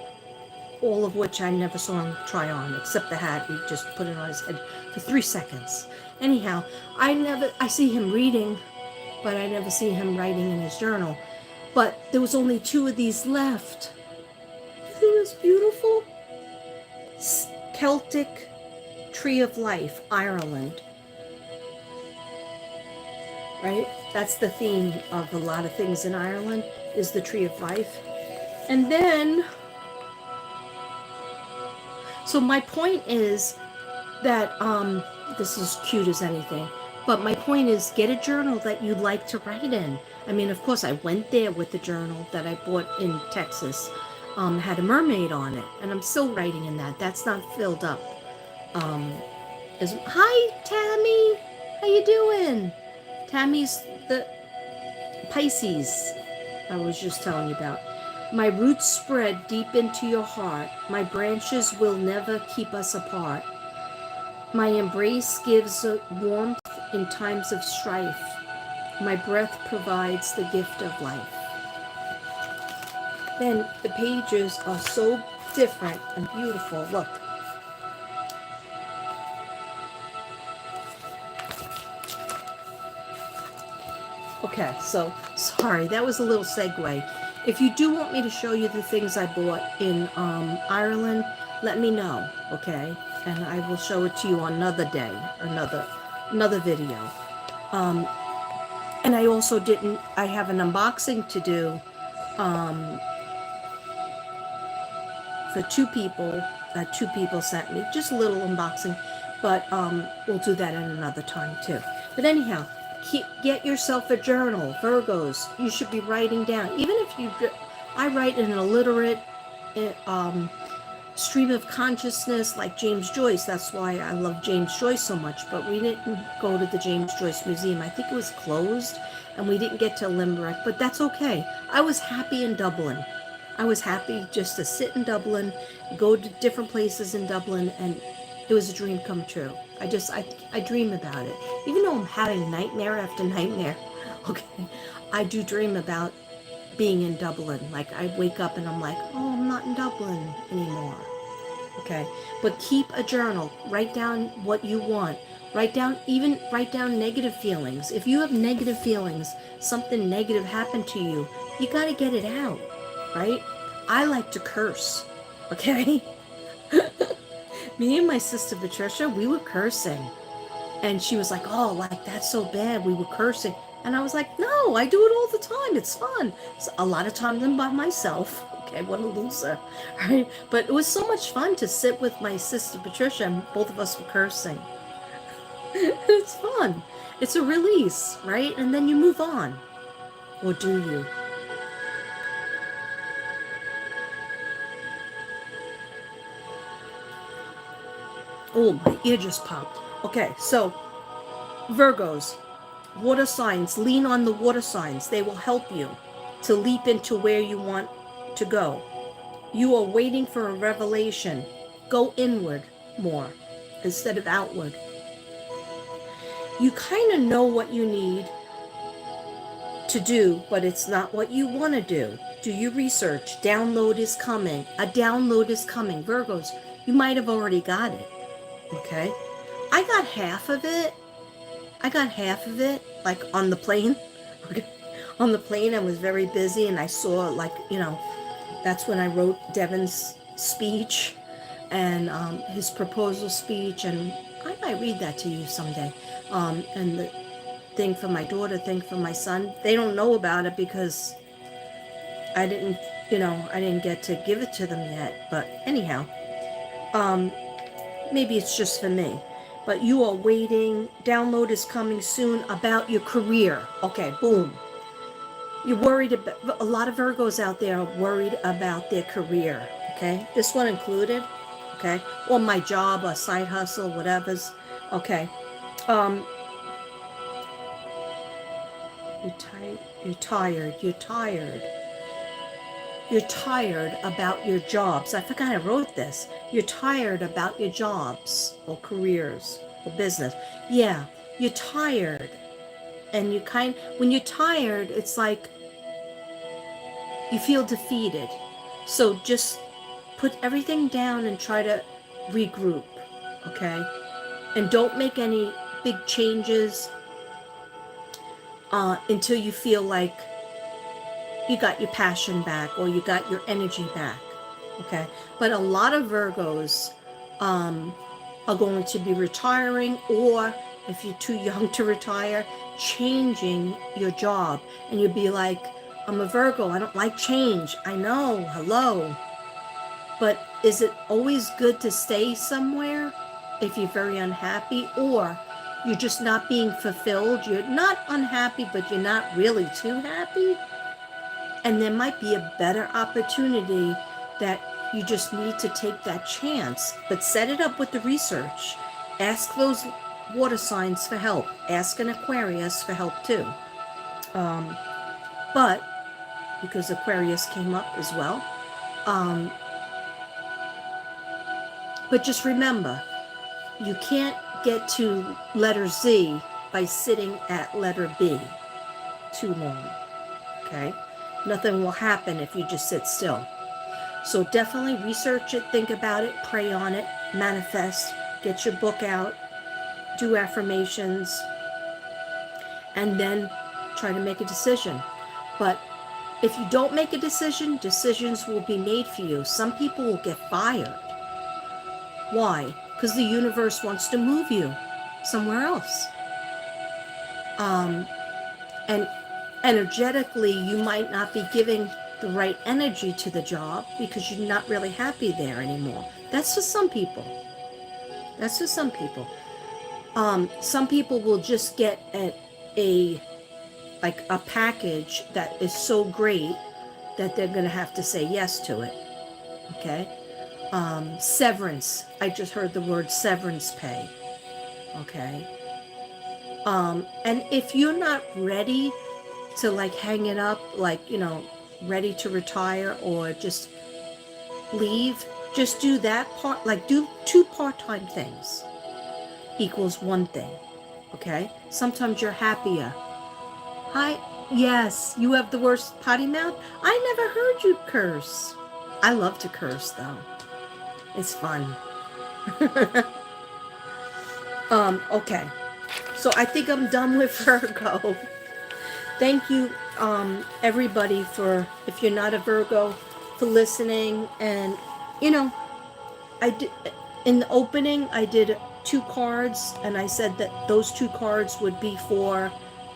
all of which I never saw him try on, except the hat. He just put it on his head for 3 seconds. Anyhow, I see him reading, but I never see him writing in his journal. But there was only 2 of these left. Isn't this beautiful? Celtic Tree of Life, Ireland. Right? That's the theme of a lot of things in Ireland, is the Tree of Life. And then, so my point is that, this is cute as anything, but my point is get a journal that you like to write in. I mean, of course, I went there with the journal that I bought in Texas. Had a mermaid on it, and I'm still writing in that. That's not filled up. Hi, Tammy. How you doing? Tammy's the Pisces I was just telling you about. My roots spread deep into your heart. My branches will never keep us apart. My embrace gives warmth in times of strife. My breath provides the gift of life. Then the pages are so different and beautiful. Look. Okay, so sorry, that was a little segue. If you do want me to show you the things I bought in Ireland, let me know, okay? And I will show it to you on another day, another video. And I also I have an unboxing to do for 2 people. 2 people sent me just a little unboxing, but we'll do that at another time too. But anyhow, get yourself a journal. Virgos, you should be writing down. Even if I write in an illiterate stream of consciousness like James Joyce. That's why I love James Joyce so much. But we didn't go to the James Joyce Museum. I think it was closed, and we didn't get to Limerick. But that's okay. I was happy in Dublin. I was happy just to sit in Dublin, go to different places in Dublin, and it was a dream come true. I dream about it. Even though I'm having nightmare after nightmare, okay, I do dream about being in Dublin. Like, I wake up and I'm like, oh, I'm not in Dublin anymore. Okay, but keep a journal. Write down what you want. Write down negative feelings. If you have negative feelings, something negative happened to you, you got to get it out, right? I like to curse, okay? Me and my sister Patricia, we were cursing. And she was like, oh, like, that's so bad. We were cursing. And I was like, no, I do it all the time. It's fun. So a lot of times I'm by myself. Okay, what a loser, right? But it was so much fun to sit with my sister Patricia, and both of us were cursing. It's fun. It's a release, right? And then you move on. Or do you? Oh, my ear just popped. Okay, so Virgos, water signs, lean on the water signs. They will help you to leap into where you want to go. You are waiting for a revelation. Go inward more instead of outward. You kind of know what you need to do, but it's not what you want to do. Do your research. Download is coming. A download is coming. Virgos, you might have already got it. Okay? I got half of it. Like on the plane. Okay. On the plane, I was very busy, and I saw, like, that's when I wrote Devin's speech and his proposal speech, and I might read that to you someday. And the thing for my daughter, thing for my son. They don't know about it because I didn't get to give it to them yet. But anyhow, maybe it's just for me. But you are waiting. Download is coming soon about your career. Okay, boom. You're worried about, a lot of Virgos out there are worried about their career, okay? This one included, okay? Or my job, a side hustle, whatever's, okay. You're tired about your jobs. I forgot I wrote this. You're tired about your jobs or careers or business. Yeah, you're tired. And when you're tired, it's like you feel defeated. So just put everything down and try to regroup, okay? And don't make any big changes until you feel like you got your passion back or you got your energy back, okay? But a lot of Virgos are going to be retiring, or if you're too young to retire, changing your job. And you'll be like, I'm a Virgo, I don't like change. I know, hello. But is it always good to stay somewhere if you're very unhappy, or you're just not being fulfilled? You're not unhappy, but you're not really too happy? And there might be a better opportunity that you just need to take that chance. But set it up with the research. Ask those water signs for help. Ask an Aquarius for help too. But because Aquarius came up as well. But just remember, you can't get to letter Z by sitting at letter B too long, okay? Nothing will happen if you just sit still. So definitely research it, think about it, pray on it, manifest, get your book out, do affirmations, and then try to make a decision. But if you don't make a decision, decisions will be made for you. Some people will get fired. Why? Because the universe wants to move you somewhere else. And energetically, you might not be giving the right energy to the job because you're not really happy there anymore. That's for some people. Some people will just get like a package that is so great that they're going to have to say yes to it. Okay. Severance. I just heard the word severance pay. Okay. And if you're not ready to like hang it up, like, ready to retire or just leave, just do that part, like do 2 part-time things equals 1 thing. Okay. Sometimes you're happier. Hi. Yes, you have the worst potty mouth. I never heard you curse. I love to curse though. It's fun. Okay. So I think I'm done with Virgo. Thank you, everybody, for, if you're not a Virgo, for listening. And, I did, in the opening, I did 2 cards, and I said that those 2 cards would be for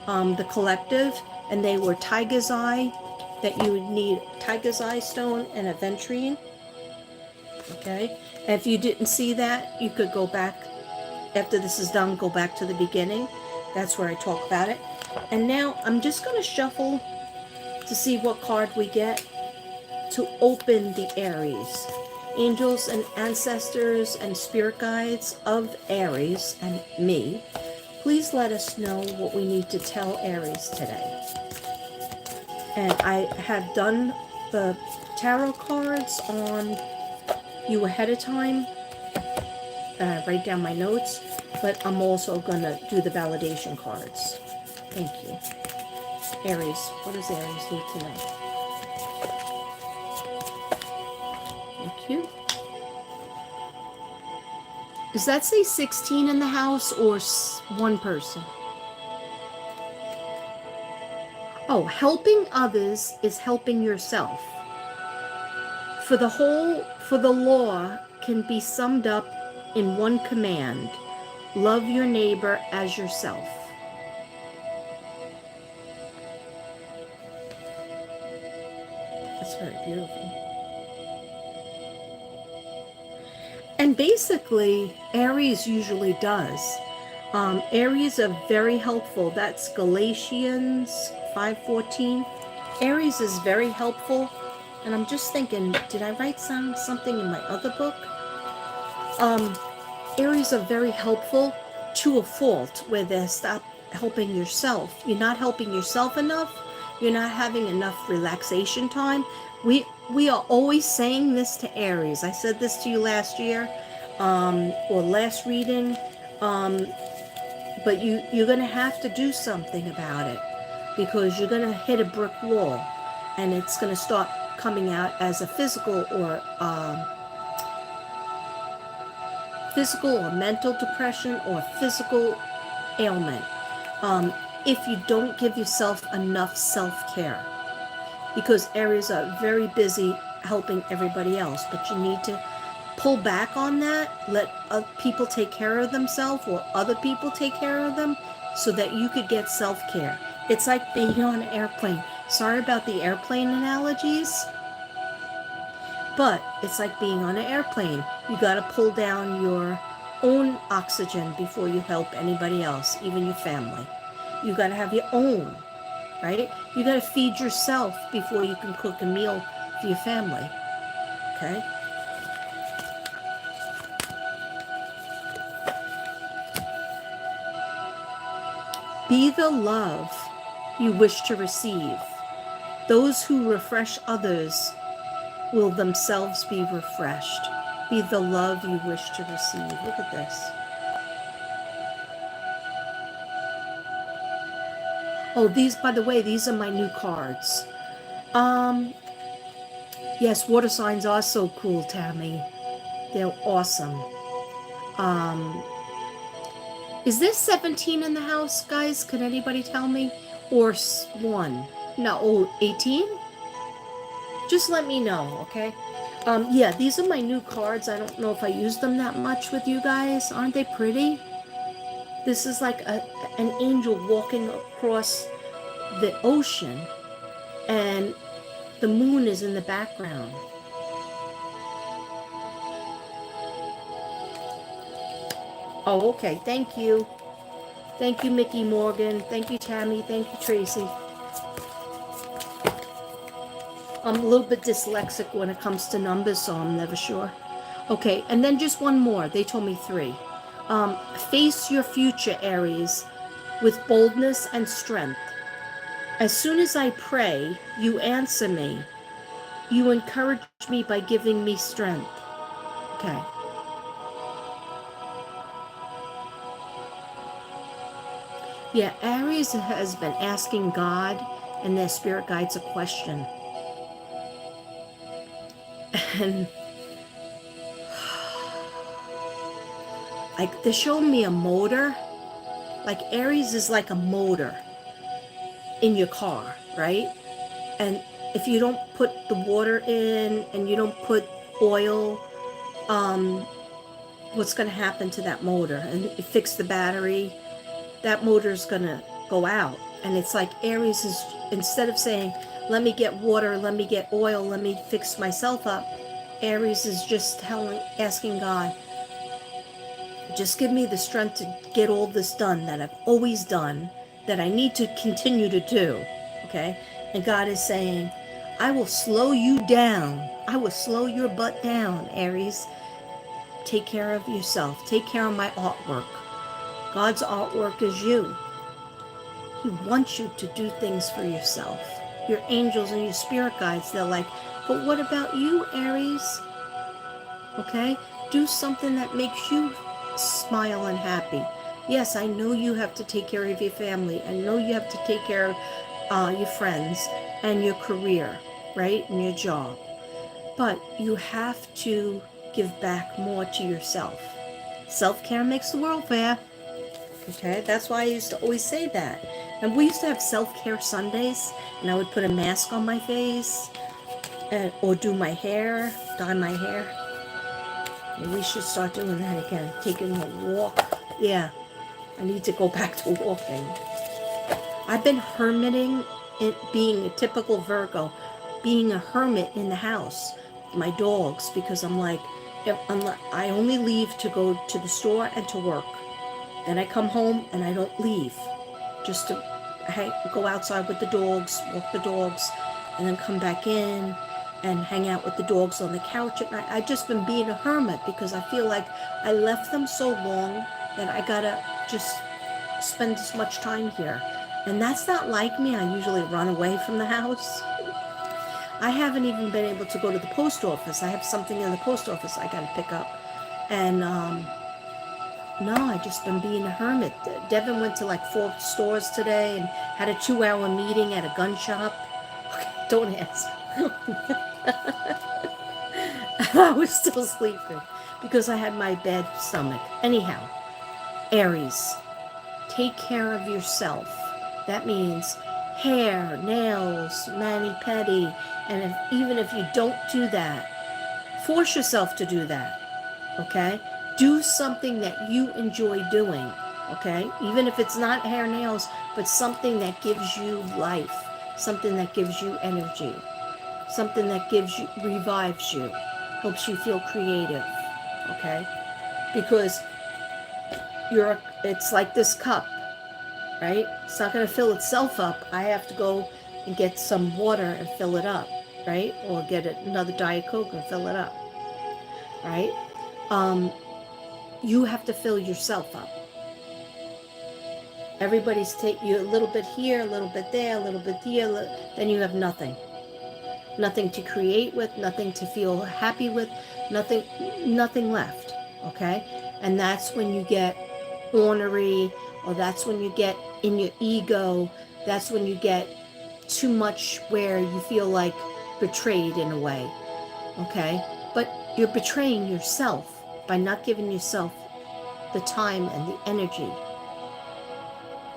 the collective, and they were Tiger's Eye, that you would need Tiger's Eye stone and a Ventrine. Okay? And if you didn't see that, you could go back, after this is done, go back to the beginning. That's where I talk about it. And now I'm just going to shuffle to see what card we get to open the Aries. Angels and ancestors and spirit guides of Aries and me, please let us know what we need to tell Aries today. And I have done the tarot cards on you ahead of time. Write down my notes, but I'm also going to do the validation cards. Thank you. Aries, what does Aries need to know? Thank you. Does that say 16 in the house or 1 person? Oh, helping others is helping yourself. For the law can be summed up in 1 command: love your neighbor as yourself. That's very beautiful. And basically, Aries usually does. Aries are very helpful. That's Galatians 5:14. Aries is very helpful. And I'm just thinking, did I write something in my other book? Aries are very helpful to a fault, where they stop helping yourself. You're not helping yourself enough. You're not having enough relaxation time. We are always saying this to Aries. I said this to you last year, or last reading, but you're going to have to do something about it, because you're going to hit a brick wall, and it's going to start coming out as a physical or mental depression or physical ailment, if you don't give yourself enough self-care. Because Aries are very busy helping everybody else, but you need to pull back on that, let people take care of themselves, or other people take care of them, so that you could get self-care. It's like being on an airplane. Sorry about the airplane analogies, but it's like being on an airplane. You got to pull down your own oxygen before you help anybody else, even your family. You got to have your own, right? You got to feed yourself before you can cook a meal for your family, okay? Be the love you wish to receive. Those who refresh others will themselves be refreshed. Be the love you wish to receive. Look at this. Oh, these, by the way, these are my new cards. Yes, water signs are so cool, Tammy. They're awesome. Is there 17 in the house, guys? Can anybody tell me? Or 1? No, 18? Just let me know, okay? Yeah, these are my new cards. I don't know if I use them that much with you guys. Aren't they pretty? This is like an angel walking across the ocean, and the moon is in the background. Oh, okay. Thank you. Thank you, Mickey Morgan. Thank you, Tammy. Thank you, Tracy. I'm a little bit dyslexic when it comes to numbers, so I'm never sure. Okay, and then just one more. They told me 3. Face your future, Aries, with boldness and strength. As soon as I pray, you answer me. You encourage me by giving me strength. Okay. Yeah, Aries has been asking God and their spirit guides a question. And like they're showing me a motor. Like Aries is like a motor in your car, right? And if you don't put the water in and you don't put oil, what's going to happen to that motor? And you fix the battery, that motor is going to go out. And it's like Aries is, instead of saying, let me get water, let me get oil, let me fix myself up, Aries is just asking God, just give me the strength to get all this done that I've always done, that I need to continue to do. Okay? And God is saying, I will slow you down. I will slow your butt down, Aries. Take care of yourself. Take care of my artwork. God's artwork is you. He wants you to do things for yourself. Your angels and your spirit guides, they're like, but what about you, Aries? Okay? Do something that makes you smile and happy. Yes, I know you have to take care of your family. I know you have to take care of your friends and your career, right? And your job. But you have to give back more to yourself. Self-care makes the world fair. Okay? That's why I used to always say that. And we used to have self-care Sundays, and I would put a mask on my face, or do my hair, dye my hair. And we should start doing that again. Taking a walk. Yeah, I need to go back to walking. I've been hermiting, it being a typical Virgo, being a hermit in the house, my dogs, because I'm like, I only leave to go to the store and to work. Then I come home and I don't leave, just to go outside with the dogs, walk the dogs, and then come back in and hang out with the dogs on the couch at night. I've just been being a hermit because I feel like I left them so long that I gotta just spend as much time here. And that's not like me. I usually run away from the house. I haven't even been able to go to the post office. I have something in the post office I gotta pick up. And no, I just been being a hermit. Devin went to like 4 stores today and had a 2-hour meeting at a gun shop. Okay, don't ask. I was still sleeping because I had my bad stomach. Anyhow, Aries, take care of yourself. That means hair, nails, mani-pedi, and even if you don't do that, force yourself to do that, okay? Do something that you enjoy doing, okay? Even if it's not hair, nails, but something that gives you life, something that gives you energy, something that revives you, helps you feel creative, okay? Because it's like this cup, right? It's not going to fill itself up. I have to go and get some water and fill it up, right? Or get another Diet Coke and fill it up, right? You have to fill yourself up. Everybody's you a little bit here, a little bit there, a little bit here, then you have nothing. Nothing to create with, nothing to feel happy with, nothing left, okay? And that's when you get ornery, or that's when you get in your ego, that's when you get too much where you feel like betrayed in a way, okay? But you're betraying yourself by not giving yourself the time and the energy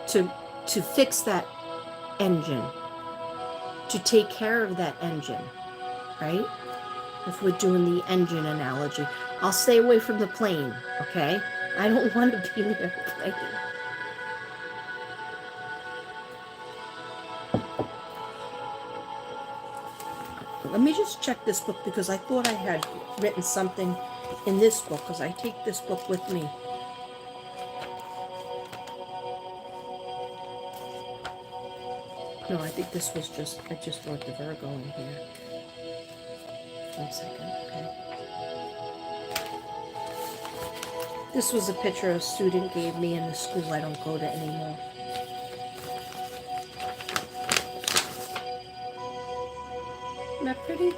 to fix that engine, to take care of that engine, right? If we're doing the engine analogy. I'll stay away from the plane, okay? I don't want to be near the plane. Let me just check this book because I thought I had written something in this book because I take this book with me. No, I think this was just, I just wrote the Virgo in here. 1 second, okay. This was a picture a student gave me in the school I don't go to anymore. Isn't that pretty?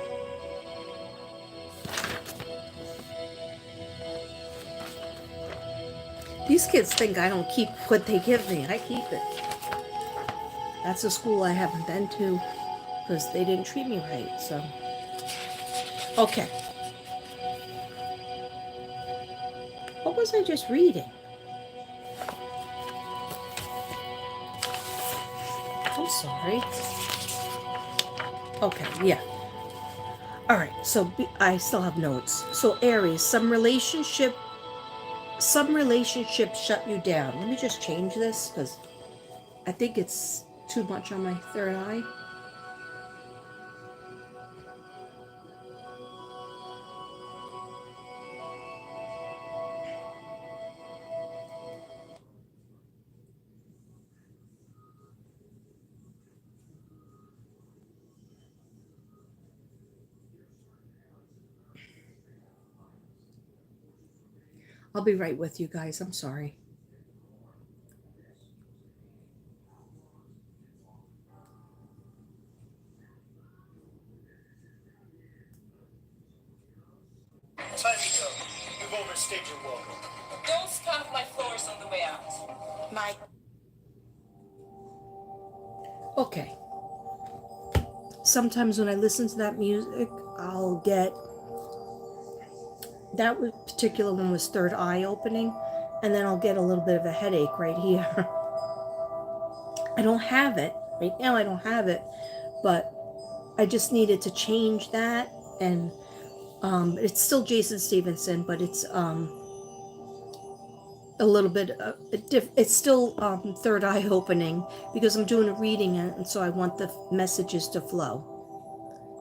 These kids think I don't keep what they give me. I keep it. That's a school I haven't been to because they didn't treat me right, so. Okay. What was I just reading? I'm sorry. Okay, yeah. All right, so I still have notes. So Aries, some relationships shut you down. Let me just change this because I think it's too much on my third eye. I'll be right with you guys. I'm sorry. Time to go. You've overstayed your welcome. Don't stomp my floors on the way out. My Okay. Sometimes when I listen to that music, I'll get, that particular one was third eye opening, and then I'll get a little bit of a headache right here. I don't have it. Right now I don't have it, but I just needed to change that, and it's still Jason Stevenson, but it's a little bit it's still third eye opening because I'm doing a reading, and so I want the messages to flow.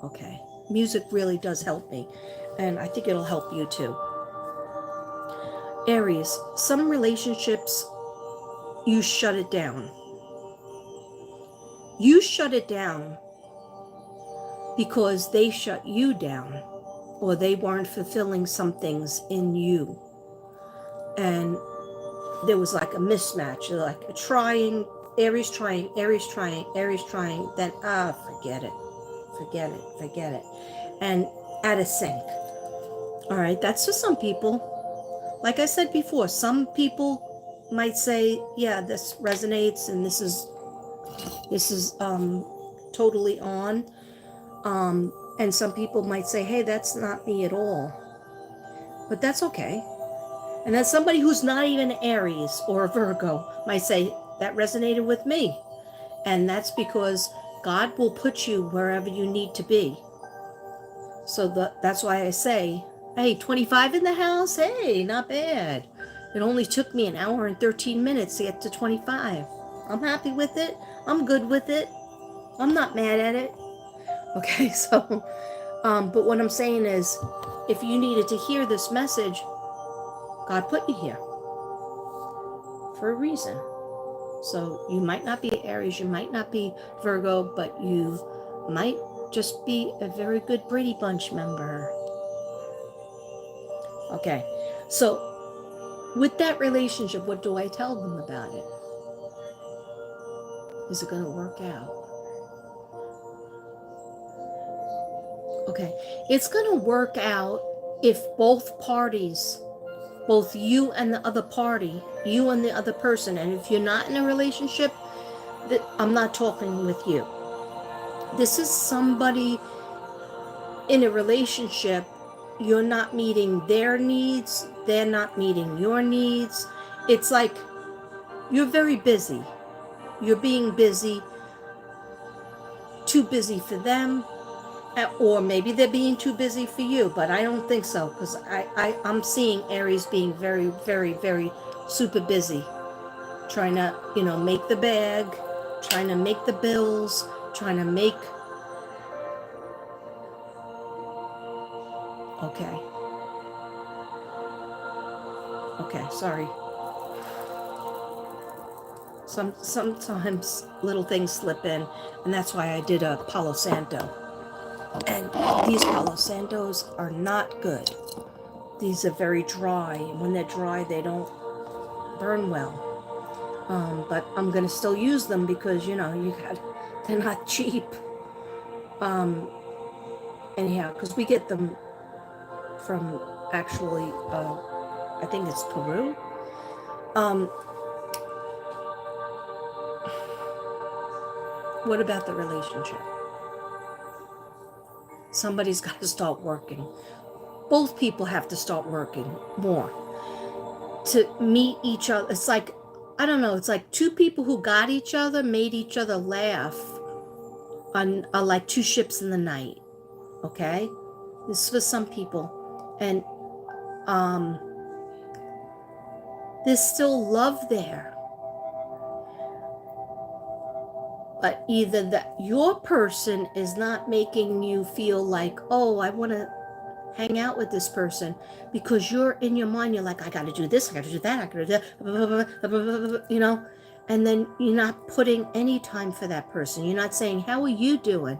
Okay, music really does help me, and I think it'll help you too. Aries, some relationships you shut it down. You shut it down because they shut you down, or they weren't fulfilling some things in you, and there was like a mismatch, like a trying, Aries trying, Aries trying, Aries trying, then forget it, and out of sync. All right, that's for some people. Like I said before, some people might say, yeah, this resonates, and this is totally on. And some people might say, hey, that's not me at all. But that's okay. And then somebody who's not even an Aries or a Virgo might say, that resonated with me. And that's because God will put you wherever you need to be. So that's why I say, hey, 25 in the house? Hey, not bad. It only took me an hour and 13 minutes to get to 25. I'm happy with it. I'm good with it. I'm not mad at it. Okay, so, but what I'm saying is, if you needed to hear this message, God put you here for a reason. So you might not be Aries, you might not be Virgo, but you might just be a very good Brady Bunch member. Okay, so with that relationship, what do I tell them about it? Is it going to work out? Okay, it's going to work out if both parties, both you and the other party, you and the other person, and if you're not in a relationship, I'm not talking with you. This is somebody in a relationship. You're not meeting their needs, they're not meeting your needs. It's like you're very busy. You're being busy, too busy for them, or maybe they're being too busy for you, but I don't think so, because I'm seeing Aries being very, very, very super busy, trying to, make the bag, trying to make the bills, trying to make, okay, sorry. Sometimes little things slip in, and that's why I did a Palo Santo. And these Palo Santos are not good. These are very dry, and when they're dry, they don't burn well. But I'm gonna still use them because they're not cheap. Anyhow, because we get them from actually, I think it's Peru. What about the relationship? Somebody's got to start working. Both people have to start working more to meet each other. It's like, I don't know, it's like two people who got each other, made each other laugh are like two ships in the night. Okay? This is for some people. And there's still love there. But either that your person is not making you feel like, oh, I want to hang out with this person, because you're in your mind, you're like, I got to do this, I got to do that, I got to do that, and then you're not putting any time for that person. You're not saying, how are you doing?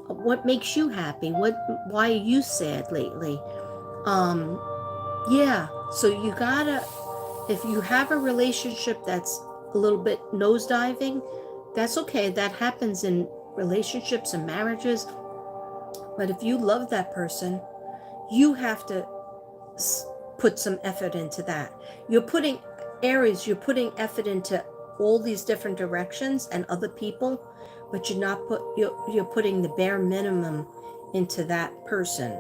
What makes you happy? Why are you sad lately? Yeah, so you gotta, if you have a relationship that's a little bit nosediving, that's okay. That happens in relationships and marriages. But if you love that person, you have to put some effort into that. You're putting effort into all these different directions and other people, but you're putting the bare minimum into that person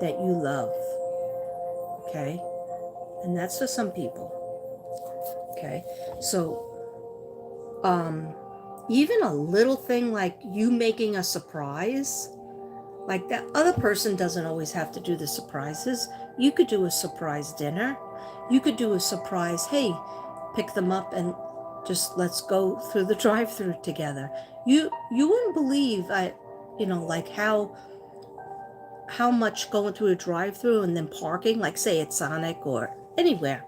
that you love. Okay? And that's for some people. Okay? So even a little thing like you making a surprise, like that other person doesn't always have to do the surprises. You could do a surprise dinner. You could do a surprise, hey, pick them up and just let's go through the drive-through together. You wouldn't believe like how much going through a drive-through and then parking, like say at Sonic or anywhere.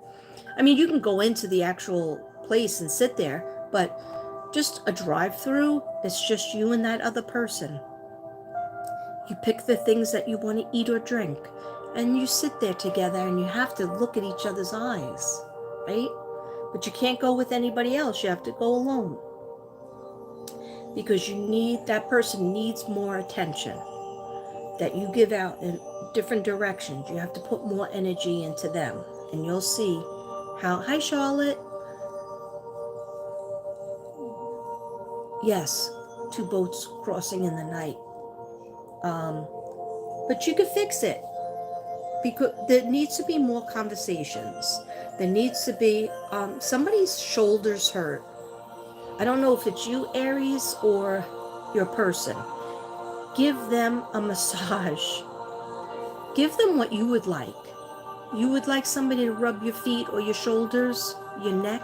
I mean, you can go into the actual place and sit there, but just a drive-through, it's just you and that other person. You pick the things that you want to eat or drink, and you sit there together, and you have to look at each other's eyes, right? But you can't go with anybody else. You have to go alone, because that person needs more attention that you give out in different directions. You have to put more energy into them, and you'll see hi, Charlotte. Yes, two boats crossing in the night. But you can fix it, because there needs to be more conversations. There needs to be somebody's shoulders hurt. I don't know if it's you, Aries, or your person. Give them a massage. Give them what you would like. You would like somebody to rub your feet or your shoulders, your neck.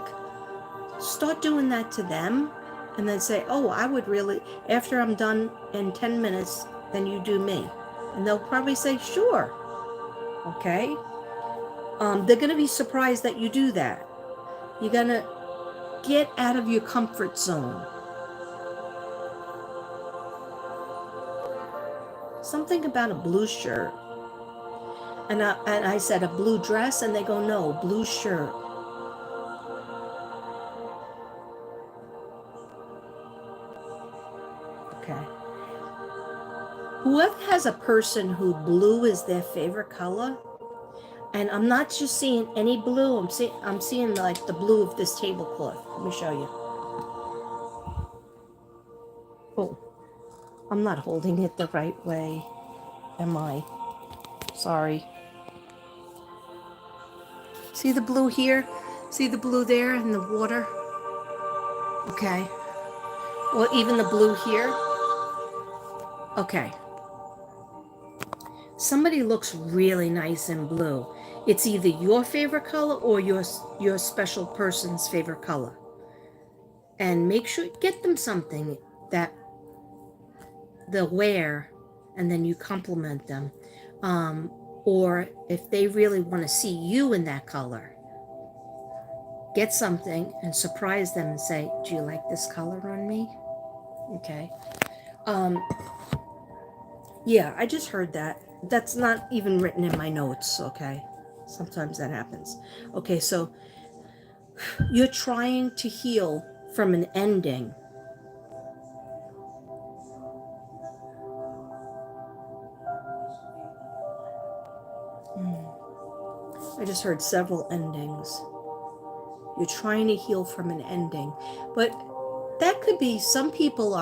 Start doing that to them, and then say, oh, I would really, after I'm done in 10 minutes, then you do me. And they'll probably say, sure. Okay? They're going to be surprised that you do that. You're going to get out of your comfort zone. Something about a blue shirt. And I said a blue dress, and they go, no, blue shirt. Okay. Whoever has a person who blue is their favorite color, and I'm not just seeing any blue, I'm seeing like the blue of this tablecloth. Let me show you. Oh, I'm not holding it the right way, am I? Sorry. See the blue here? See the blue there in the water? Okay. Well, even the blue here? Okay. Somebody looks really nice in blue. It's either your favorite color or your special person's favorite color. And make sure you get them something that they'll wear, and then you compliment them. Or if they really want to see you in that color, get something and surprise them and say, do you like this color on me? Okay. Yeah, I just heard that. That's not even written in my notes, okay? Sometimes that happens. Okay, so you're trying to heal from an ending. I just heard several endings. You're trying to heal from an ending. But that could be, some people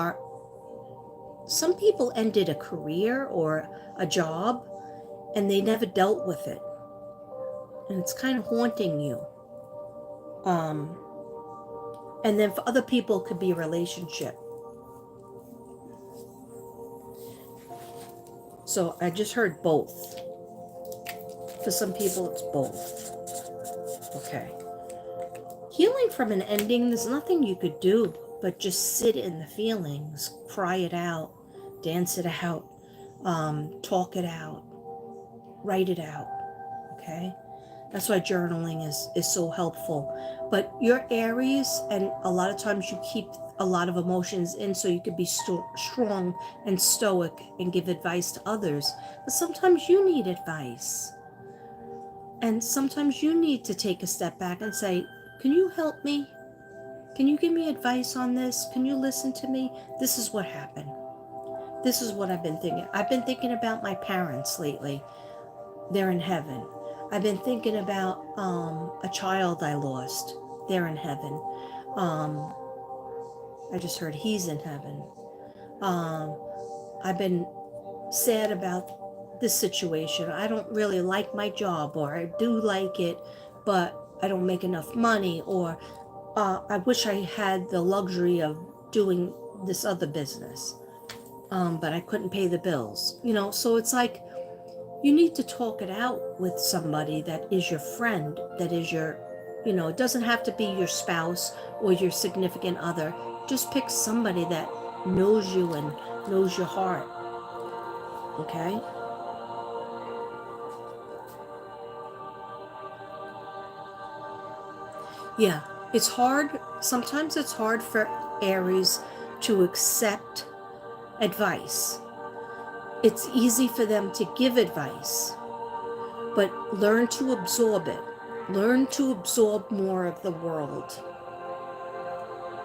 ended a career or a job and they never dealt with it. And it's kind of haunting you. And then for other people, it could be a relationship. So I just heard both. For some people, it's both. Okay. Healing from an ending, there's nothing you could do but just sit in the feelings, cry it out, dance it out, talk it out, write it out. Okay? That's why journaling is so helpful. But you're Aries, and a lot of times you keep a lot of emotions in so you could be strong and stoic and give advice to others. But sometimes you need advice. And sometimes you need to take a step back and say, can you help me? Can you give me advice on this? Can you listen to me? This is what happened. This is what I've been thinking. I've been thinking about my parents lately. They're in heaven. I've been thinking about a child I lost. They're in heaven. I just heard he's in heaven. I've been sad about this situation. I don't really like my job, or I do like it, but I don't make enough money, or I wish I had the luxury of doing this other business, but I couldn't pay the bills. You know, so it's like, you need to talk it out with somebody that is your friend, that is your, you know, it doesn't have to be your spouse or your significant other. Just pick somebody that knows you and knows your heart. Okay? Yeah, it's hard. Sometimes it's hard for Aries to accept advice. It's easy for them to give advice, but learn to absorb it. Learn to absorb more of the world.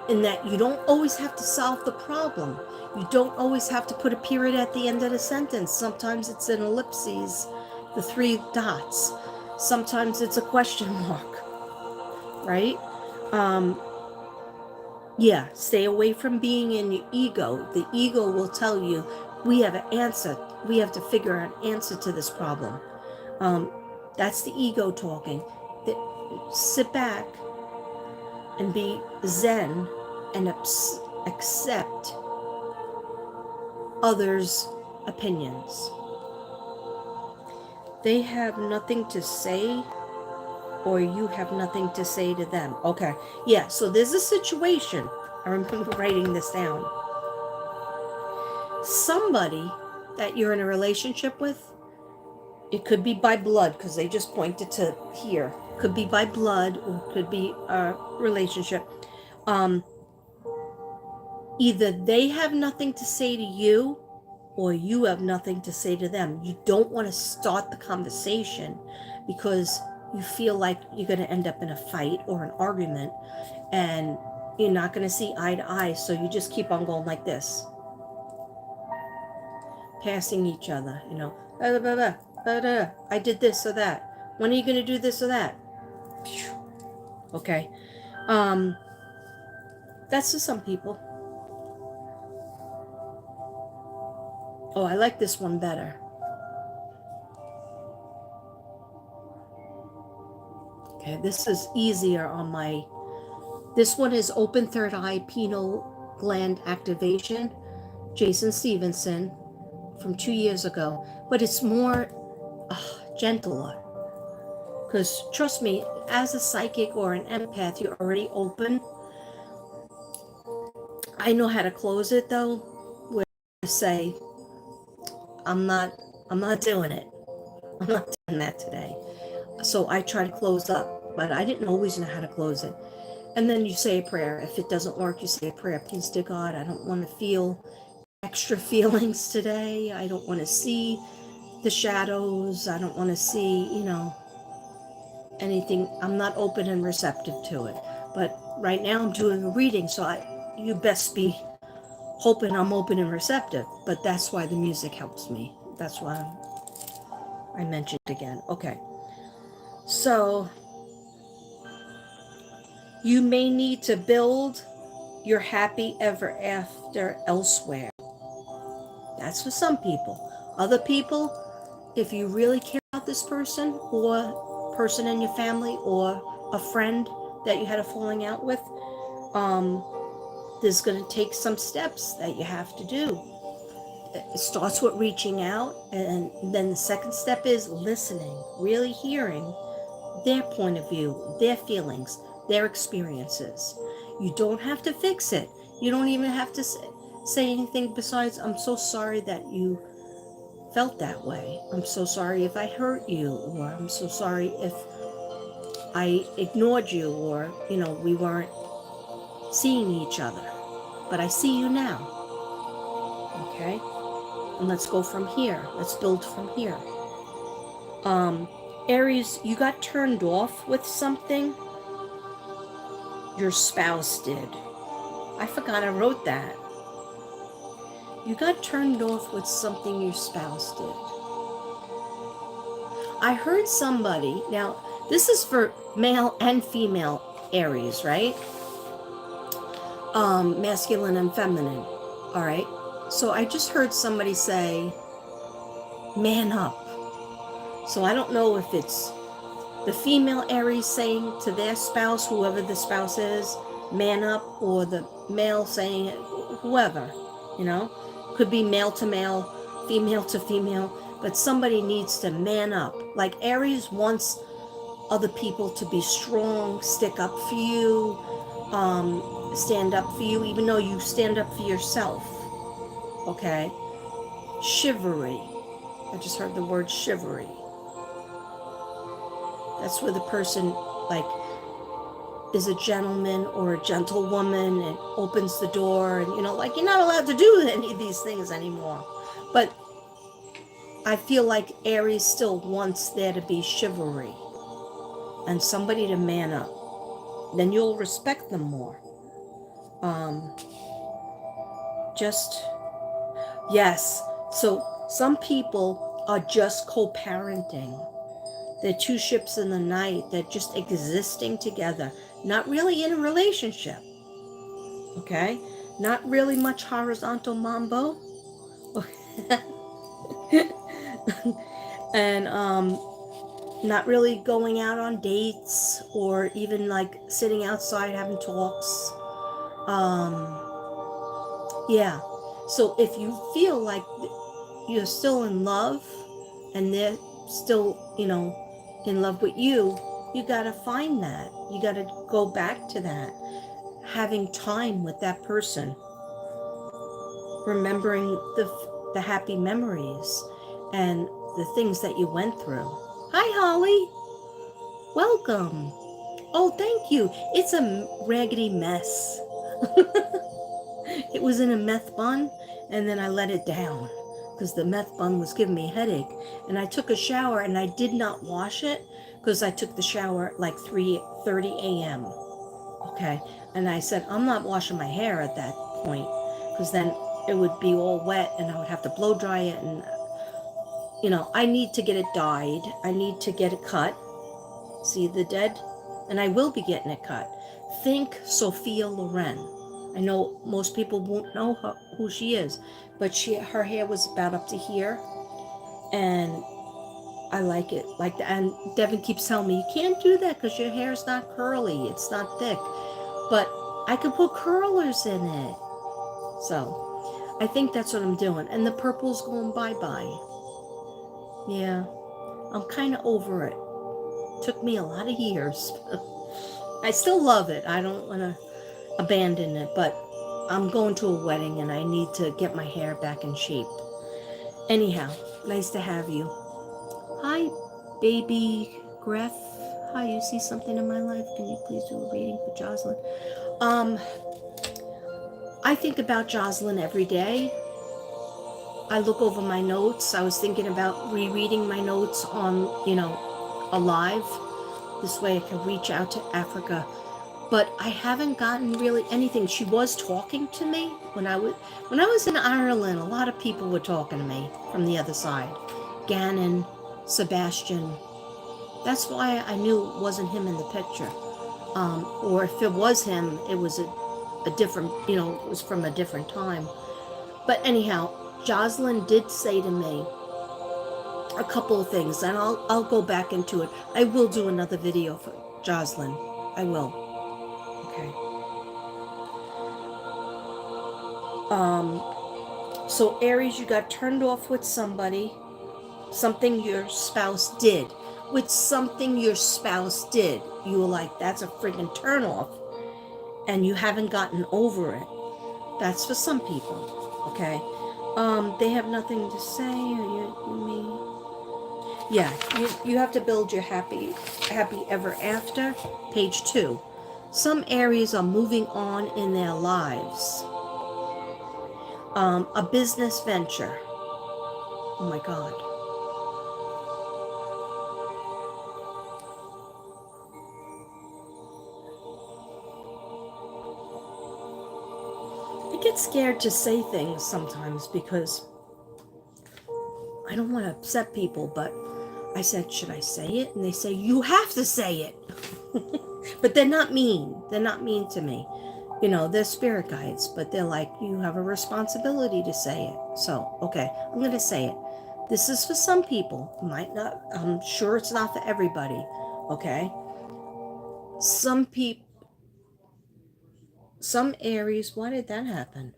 In that you don't always have to solve the problem. You don't always have to put a period at the end of the sentence. Sometimes it's an ellipses, the 3 dots. Sometimes it's a question mark, right? Yeah, stay away from being in your ego. The ego will tell you, we have an answer. We have to figure out an answer to this problem. That's the ego talking. Sit back and be zen and accept others' opinions. They have nothing to say, or you have nothing to say to them. Okay, yeah, so there's a situation. I remember writing this down. Somebody that you're in a relationship with, it could be by blood, because they just pointed to here. Could be by blood, or could be a relationship. Either they have nothing to say to you, or you have nothing to say to them. You don't want to start the conversation because you feel like you're going to end up in a fight or an argument, and you're not going to see eye to eye, so you just keep on going like this, passing each other, you know, blah, blah, blah, blah, blah. I did this or that. When are you going to do this or that? Okay. That's to some people. Oh, I like this one better. Okay, this is easier on my, this one is open third eye pineal gland activation, Jason Stevenson, from 2 years ago, but it's more gentler. Because trust me, as a psychic or an empath, you're already open. I know how to close it though, where I say, I'm not doing it. I'm not doing that today. So I try to close up but I didn't always know how to close it. And then you say a prayer. If it doesn't work, you say a prayer. Please, dear God, I don't want to feel extra feelings today. I don't want to see the shadows. I don't want to see, anything. I'm not open and receptive to it. But right now I'm doing a reading, so you best be hoping I'm open and receptive. But that's why the music helps me. That's why I mentioned it again. Okay. So you may need to build your happy ever after elsewhere. That's for some people. Other people, if you really care about this person or person in your family or a friend that you had a falling out with, there's going to take some steps that you have to do. It starts with reaching out, and then the second step is listening, really hearing their point of view, their feelings, their experiences. You don't have to fix it. You don't even have to say anything besides, I'm so sorry that you felt that way. I'm so sorry if I hurt you, or I'm so sorry if I ignored you, or, we weren't seeing each other. But I see you now. Okay? And let's go from here. Let's build from here. Aries, you got turned off with something. Your spouse did. I forgot I wrote that. You got turned off with something your spouse did. I heard somebody, now this is for male and female Aries, right? Masculine and feminine. All right. So I just heard somebody say, man up. So I don't know if it's the female Aries saying to their spouse, whoever the spouse is, man up, or the male saying it, whoever, could be male to male, female to female, but somebody needs to man up. Like Aries wants other people to be strong, stick up for you, stand up for you, even though you stand up for yourself. Okay? Chivalry. I just heard the word chivalry. That's where the person, is a gentleman or a gentlewoman and opens the door and, you're not allowed to do any of these things anymore. But I feel like Aries still wants there to be chivalry and somebody to man up. Then you'll respect them more. Yes. So some people are just co-parenting. They're two ships in the night. They're just existing together. Not really in a relationship. Okay? Not really much horizontal mambo. And not really going out on dates or even sitting outside having talks. Yeah. So if you feel like you're still in love and they're still, in love with you, you got to find that. You got to go back to that. Having time with that person. Remembering the happy memories and the things that you went through. Hi, Holly. Welcome. Oh, thank you. It's a raggedy mess. It was in a meth bun, and then I let it down because the meth bun was giving me a headache. And I took a shower, and I did not wash it because I took the shower at 3:30 a.m. Okay, and I said, I'm not washing my hair at that point because then it would be all wet, and I would have to blow dry it, and I need to get it dyed. I need to get it cut. See the dead? And I will be getting it cut. Think Sophia Loren. I know most people won't know who she is, but her hair was about up to here, and I like it like that. And Devin keeps telling me, you can't do that because your hair is not curly, it's not thick, but I could put curlers in it. So I think that's what I'm doing. And the purple's going bye-bye. Yeah, I'm kind of over it. Took me a lot of years. I still love it. I don't want to abandon it, but I'm going to a wedding and I need to get my hair back in shape. Anyhow, nice to have you. Hi, baby Gref. Hi, you see something in my life? Can you please do a reading for Jocelyn? I think about Jocelyn every day. I look over my notes. I was thinking about rereading my notes on, alive. This way I can reach out to Africa. But I haven't gotten really anything. She was talking to me when I was in Ireland. A lot of people were talking to me from the other side. Gannon, Sebastian. That's why I knew it wasn't him in the picture. Or if it was him, it was a different, it was from a different time. But anyhow, Jocelyn did say to me a couple of things, and I'll go back into it. I will do another video for Jocelyn. I will. Okay. So Aries, you got turned off with somebody, something your spouse did. With something your spouse did. You were like, that's a friggin' turn off. And you haven't gotten over it. That's for some people. Okay. They have nothing to say. Yeah, you have to build your happy ever after. Page 2. Some Aries are moving on in their lives. A business venture. Oh my God. I get scared to say things sometimes because I don't want to upset people, but I said, should I say it? And they say, you have to say it. But they're not mean. They're not mean to me. They're spirit guides, but they're like, you have a responsibility to say it. So, okay, I'm going to say it. This is for some people. Might not, I'm sure it's not for everybody. Okay? Some Aries, why did that happen?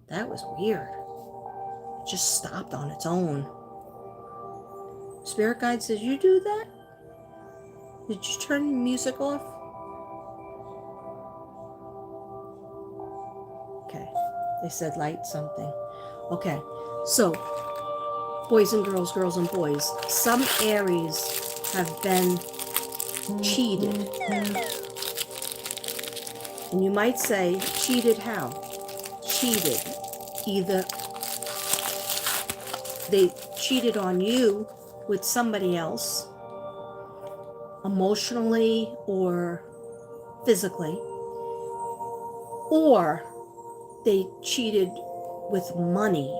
That was weird. It just stopped on its own. Spirit guide says, you do that? Did you turn the music off? Okay. They said light something. Okay. So, boys and girls, girls and boys, some Aries have been cheated. And you might say, cheated how? Cheated. Either they cheated on you with somebody else, emotionally or physically, or they cheated with money.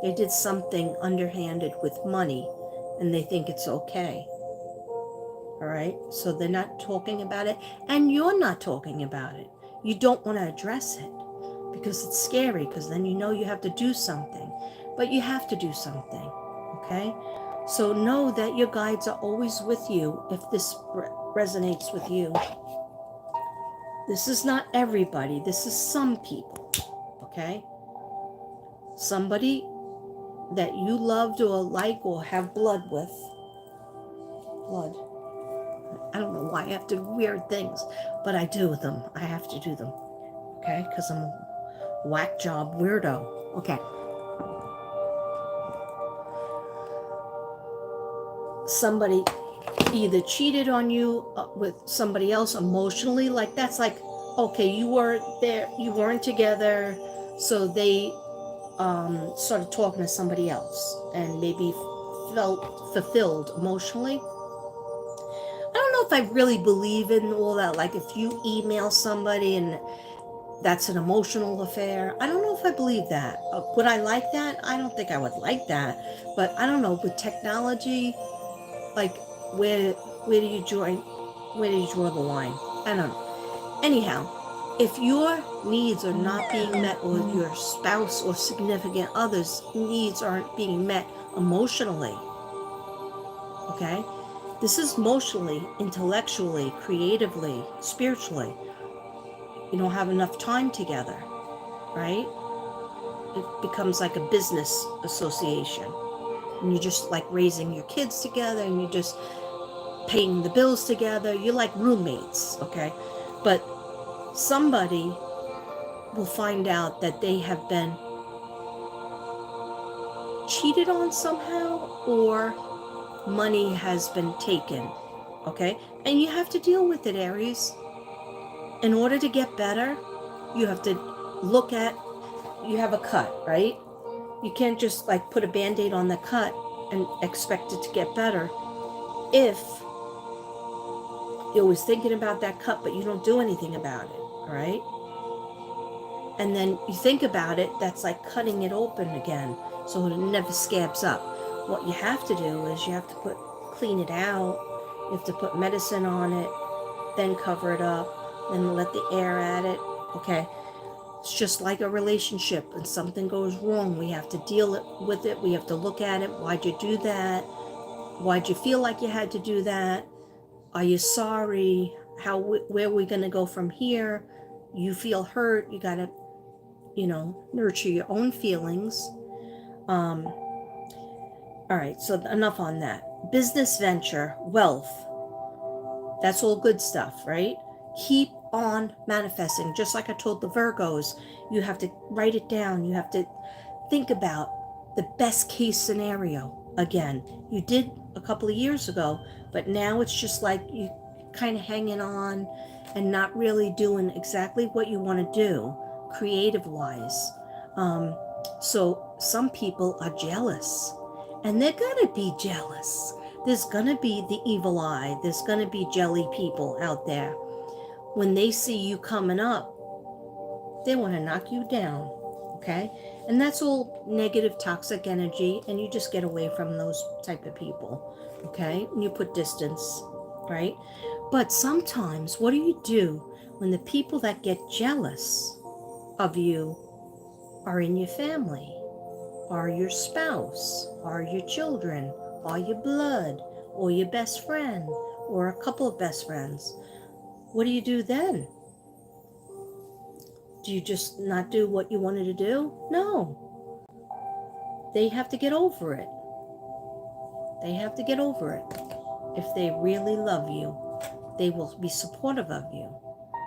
They did something underhanded with money and they think it's okay. All right, so they're not talking about it, and you're not talking about it. You don't want to address it because it's scary, because then you have to do something, but you have to do something. Okay, so know that your guides are always with you. If this resonates with you, this is not everybody, this is some people. Okay, somebody that you loved or like or have blood with. I don't know why I have to do weird things, but I do them. I have to do them. Okay? Because I'm a whack job weirdo. Okay. Somebody either cheated on you with somebody else emotionally. Like, that's like, okay, you weren't there, you weren't together, so they started talking to somebody else and maybe felt fulfilled emotionally. I don't know if I really believe in all that. Like, if you email somebody and that's an emotional affair, I don't know if I believe that. Would I like that? I don't think I would like that. But I don't know, with technology, like, where do you join? Where do you draw the line? I don't know. Anyhow, if your needs are not being met, or your spouse or significant other's needs aren't being met emotionally, okay? This is emotionally, intellectually, creatively, spiritually. You don't have enough time together, right? It becomes like a business association. And you're just like raising your kids together, and you're just paying the bills together. You're like roommates, okay? But somebody will find out that they have been cheated on somehow, or money has been taken okay? And you have to deal with it, Aries. In order to get better, you have to look at, you have a cut, right? You can't just like put a band-aid on the cut and expect it to get better if you're always thinking about that cut, but you don't do anything about it, all right? And then you think about it, that's like cutting it open again, so it never scabs up. What you have to do is you have to clean it out, you have to put medicine on it, then cover it up, then let the air at it, okay? It's just like a relationship. When something goes wrong, we have to deal with it, we have to look at it. Why'd you do that? Why'd you feel like you had to do that? Are you sorry? Where are we going to go from here? You feel hurt, you got to, nurture your own feelings. All right, so enough on that. Business venture, wealth, that's all good stuff, right? Keep on manifesting. Just like I told the Virgos, you have to write it down. You have to think about the best case scenario. Again, you did a couple of years ago, but now it's just like you kind of hanging on and not really doing exactly what you want to do creative wise. So some people are jealous, and they're gonna be jealous. There's gonna be the evil eye. There's gonna be jelly people out there. When they see you coming up, they want to knock you down, okay? And that's all negative, toxic energy, and you just get away from those type of people, okay? And you put distance, right? But sometimes, what do when the people that get jealous of you are in your family, are your spouse, are your children, are your blood, or your best friend, or a couple of best friends? What do you do then? Do you just not do what you wanted to do? No. They have to get over it. They have to get over it. If they really love you, they will be supportive of you.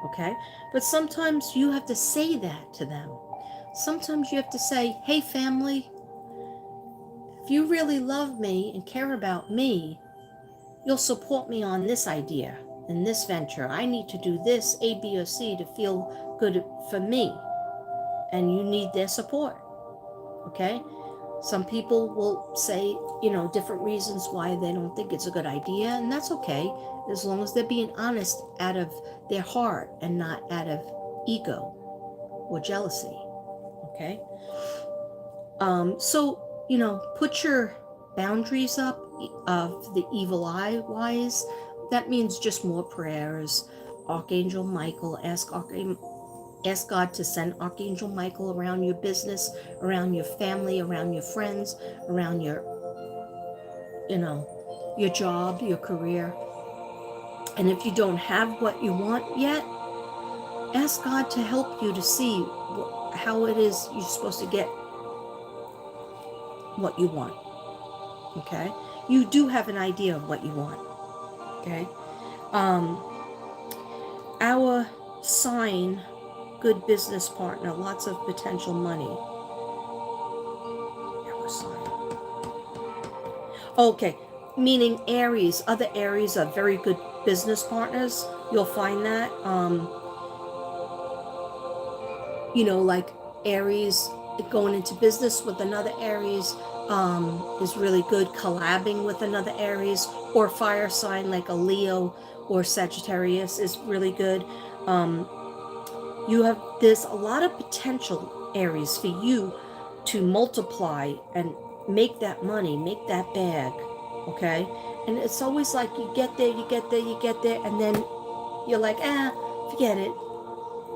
Okay? But sometimes you have to say that to them. Sometimes you have to say, hey, family, if you really love me and care about me, you'll support me on this idea, in this venture. I need to do this, A, B, or C, to feel good for me. And you need their support. Okay? Some people will say, different reasons why they don't think it's a good idea, and that's okay, as long as they're being honest out of their heart and not out of ego or jealousy. Okay? So, put your boundaries up of the evil eye wise. That means just more prayers. Archangel Michael, ask God to send Archangel Michael around your business, around your family, around your friends, around your job, your career. And if you don't have what you want yet, ask God to help you to see how it is you're supposed to get what you want. Okay? You do have an idea of what you want. Okay? Our sign, good business partner, lots of potential money. Our sign. Okay, meaning Aries, other Aries are very good business partners. You'll find that. Like Aries going into business with another Aries is really good. Collabing with another Aries or fire sign like a Leo or Sagittarius is really good. There's a lot of potential, Aries, for you to multiply and make that money, make that bag, okay? And it's always like you get there, and then you're like, forget it.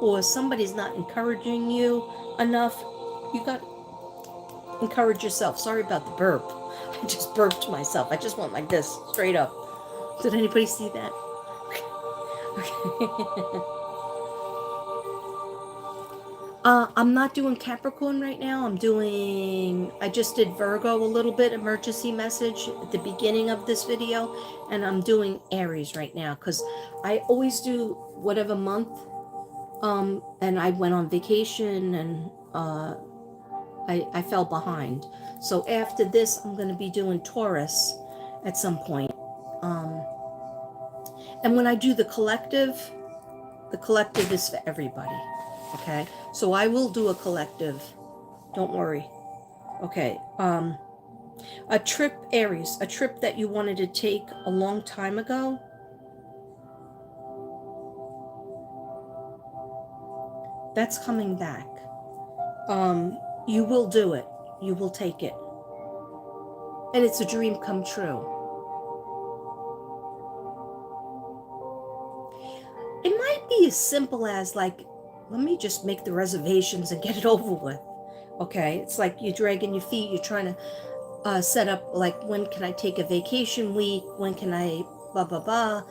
Or somebody's not encouraging you enough. You got to encourage yourself. Sorry about the burp. I just burped myself. I just went like this, straight up. Did anybody see that? Okay. I'm not doing Capricorn right now. I just did Virgo a little bit, emergency message at the beginning of this video, and I'm doing Aries right now because I always do whatever month, and I went on vacation and I fell behind. So after this, I'm going to be doing Taurus at some point. And when I do the collective is for everybody. Okay, so I will do a collective. Don't worry. Okay, a trip, Aries, a trip that you wanted to take a long time ago. That's coming back. You will do it. You will take it. And it's a dream come true. It might be as simple as like, let me just make the reservations and get it over with. Okay, it's like you're dragging your feet. You're trying to set up like, when can I take a vacation week? When can I blah, blah, blah.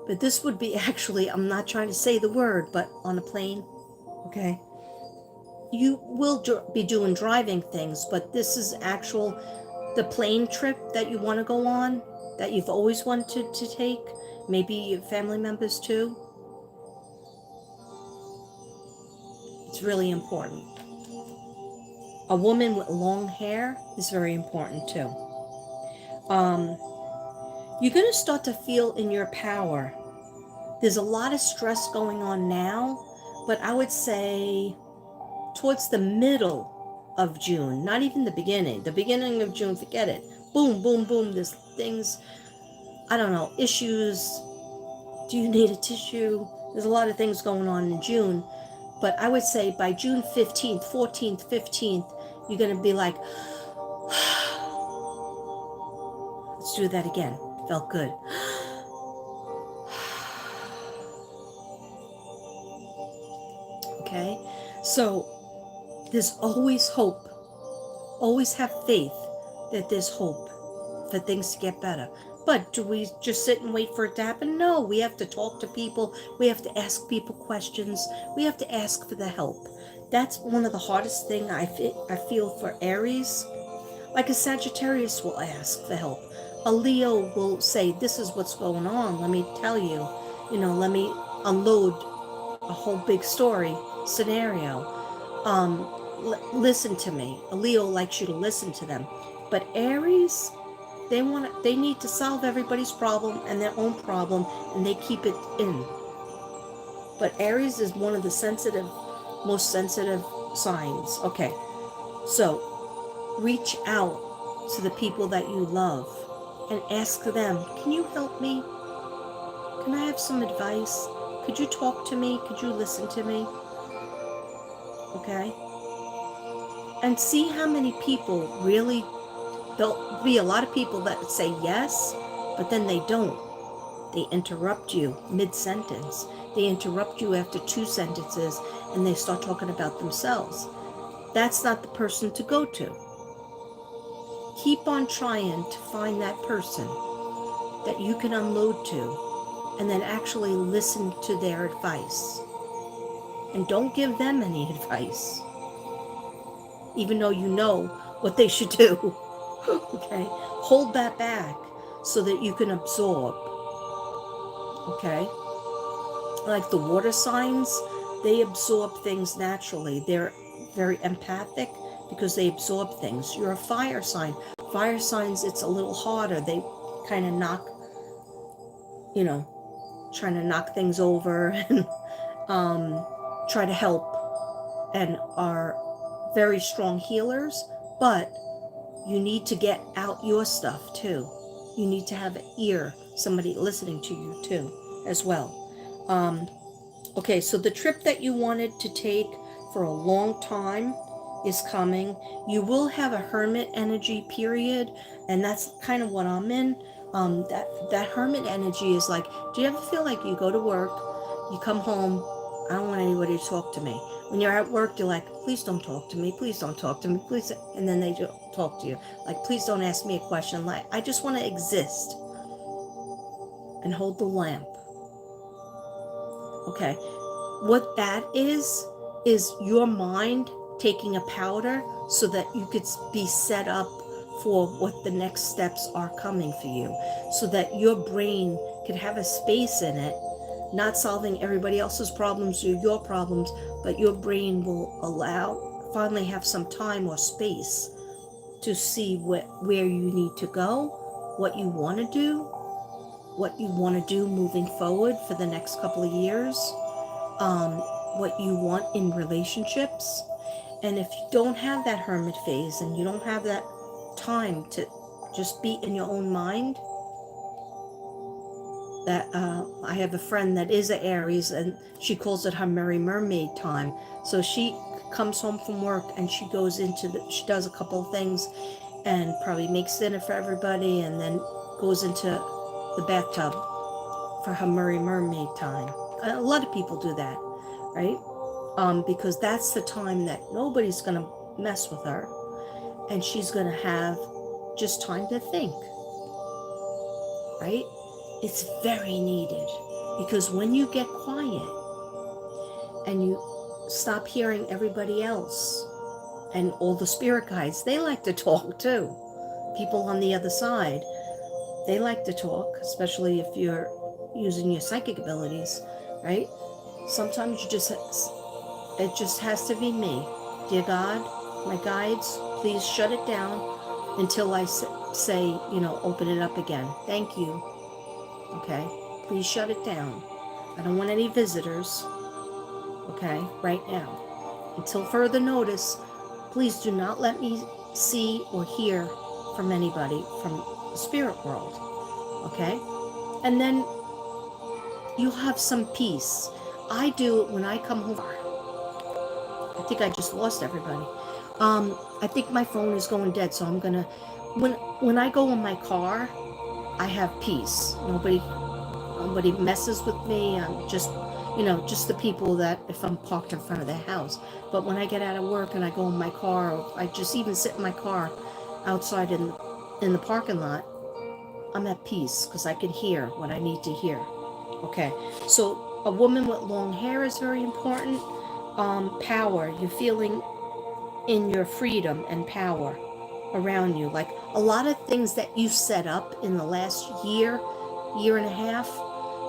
But this would be actually, I'm not trying to say the word, but on a plane. Okay. You will be doing driving things, but this is the plane trip that you want to go on, that you've always wanted to take. Maybe your family members too. It's really important. A woman with long hair is very important too. You're going to start to feel in your power. There's a lot of stress going on now, but I would say towards the middle of June, not even the beginning. The beginning of June, forget it. Boom, boom, boom. There's things, I don't know, issues. Do you need a tissue? There's a lot of things going on in June. But I would say by June 15th, 14th, 15th, you're going to be like, let's do that again. Felt good. Okay? So there's always hope. Always have faith that there's hope for things to get better. But do we just sit and wait for it to happen? No, we have to talk to people. We have to ask people questions. We have to ask for the help. That's one of the hardest things I feel for Aries. Like a Sagittarius will ask for help. A Leo will say, this is what's going on. Let me tell you. Let me unload a whole big story scenario. Listen to me. A Leo likes you to listen to them. But Aries, they need to solve everybody's problem and their own problem, and they keep it in. But Aries is one of the most sensitive signs. Okay, so reach out to the people that you love and ask them, can you help me? Can I have some advice? Could you talk to me? Could you listen to me? Okay? And see how many people really, there'll be a lot of people that say yes, but then they don't. They interrupt you mid-sentence. They interrupt you after 2 sentences, and they start talking about themselves. That's not the person to go to. Keep on trying to find that person that you can unload to, and then actually listen to their advice. And don't give them any advice, even though you know what they should do. Okay? Hold that back so that you can absorb. Okay? Like the water signs, they absorb things naturally. They're very empathic because they absorb things. You're a fire sign. Fire signs, it's a little harder. They kind of knock, trying to knock things over and try to help, and are very strong healers, but you need to get out your stuff too. You need to have an ear, somebody listening to you too, as well. Okay, so the trip that you wanted to take for a long time is coming. You will have a hermit energy period, and that's kind of what I'm in. That hermit energy is like, do you ever feel like you go to work, you come home, I don't want anybody to talk to me. When you're at work, you're like, please don't talk to me, please don't talk to me, please. And then they just talk to you. Like, please don't ask me a question. Like, I just want to exist and hold the lamp. Okay. What that is your mind taking a powder so that you could be set up for what the next steps are coming for you, so that your brain could have a space in it, not solving everybody else's problems or your problems, but your brain will finally have some time or space to see where you need to go, what you want to do, what you want to do moving forward for the next couple of years, what you want in relationships. And if you don't have that hermit phase and you don't have that time to just be in your own mind, that I have a friend that is an Aries, and she calls it her Merry Mermaid time. So she comes home from work and she goes into she does a couple of things and probably makes dinner for everybody, and then goes into the bathtub for her Merry Mermaid time. A lot of people do that, right? Because that's the time that nobody's going to mess with her, and she's going to have just time to think, right? It's very needed, because when you get quiet and you stop hearing everybody else and all the spirit guides, they like to talk too. People on the other side, they like to talk, especially if you're using your psychic abilities, right? Sometimes it just has to be me. Dear God, my guides, please shut it down until I say, open it up again. Thank you. Okay? Please shut it down. I don't want any visitors. Okay? Right now. Until further notice, please do not let me see or hear from anybody from the spirit world. Okay? And then you'll have some peace. I do it when I come home. I think I just lost everybody. I think my phone is going dead, so I'm gonna, when I go in my car, I have peace. Nobody messes with me. I'm just, just the people that, if I'm parked in front of their house. But when I get out of work and I go in my car, or I just even sit in my car outside in the parking lot, I'm at peace because I can hear what I need to hear. Okay, so a woman with long hair is very important. Power, you're feeling in your freedom and power around you. Like a lot of things that you set up in the last year and a half,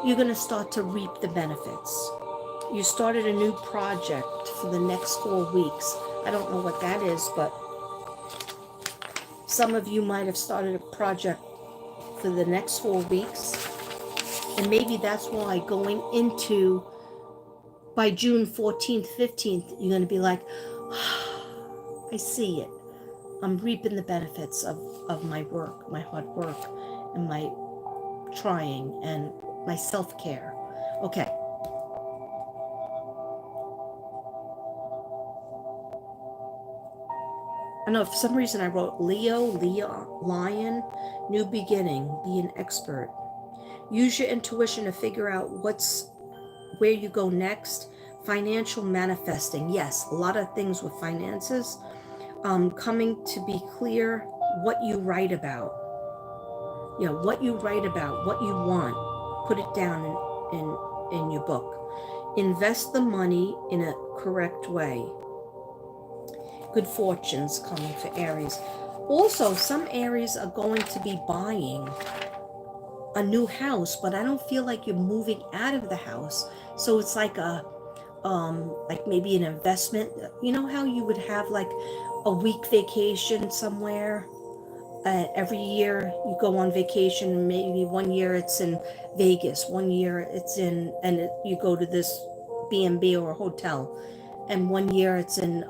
you're going to start to reap the benefits. You started a new project for the next 4 weeks. I don't know what that is, but some of you might have started a project for the next 4 weeks. And maybe that's why going into, by June 14th, 15th, you're going to be like, I see it. I'm reaping the benefits of my work, my hard work, and my trying, and my self-care. Okay. I know for some reason I wrote Leo, Lion, new beginning, be an expert. Use your intuition to figure out where you go next. Financial manifesting. Yes, a lot of things with finances. Coming to be clear what you write about. What you write about, what you want. Put it down in your book. Invest the money in a correct way. Good fortunes coming for Aries. Also, some Aries are going to be buying a new house, but I don't feel like you're moving out of the house. So it's like like maybe an investment. You know how you would have like a week vacation somewhere? Every year you go on vacation, maybe 1 year it's in Vegas, 1 year it's you go to this B&B or a hotel, and 1 year it's in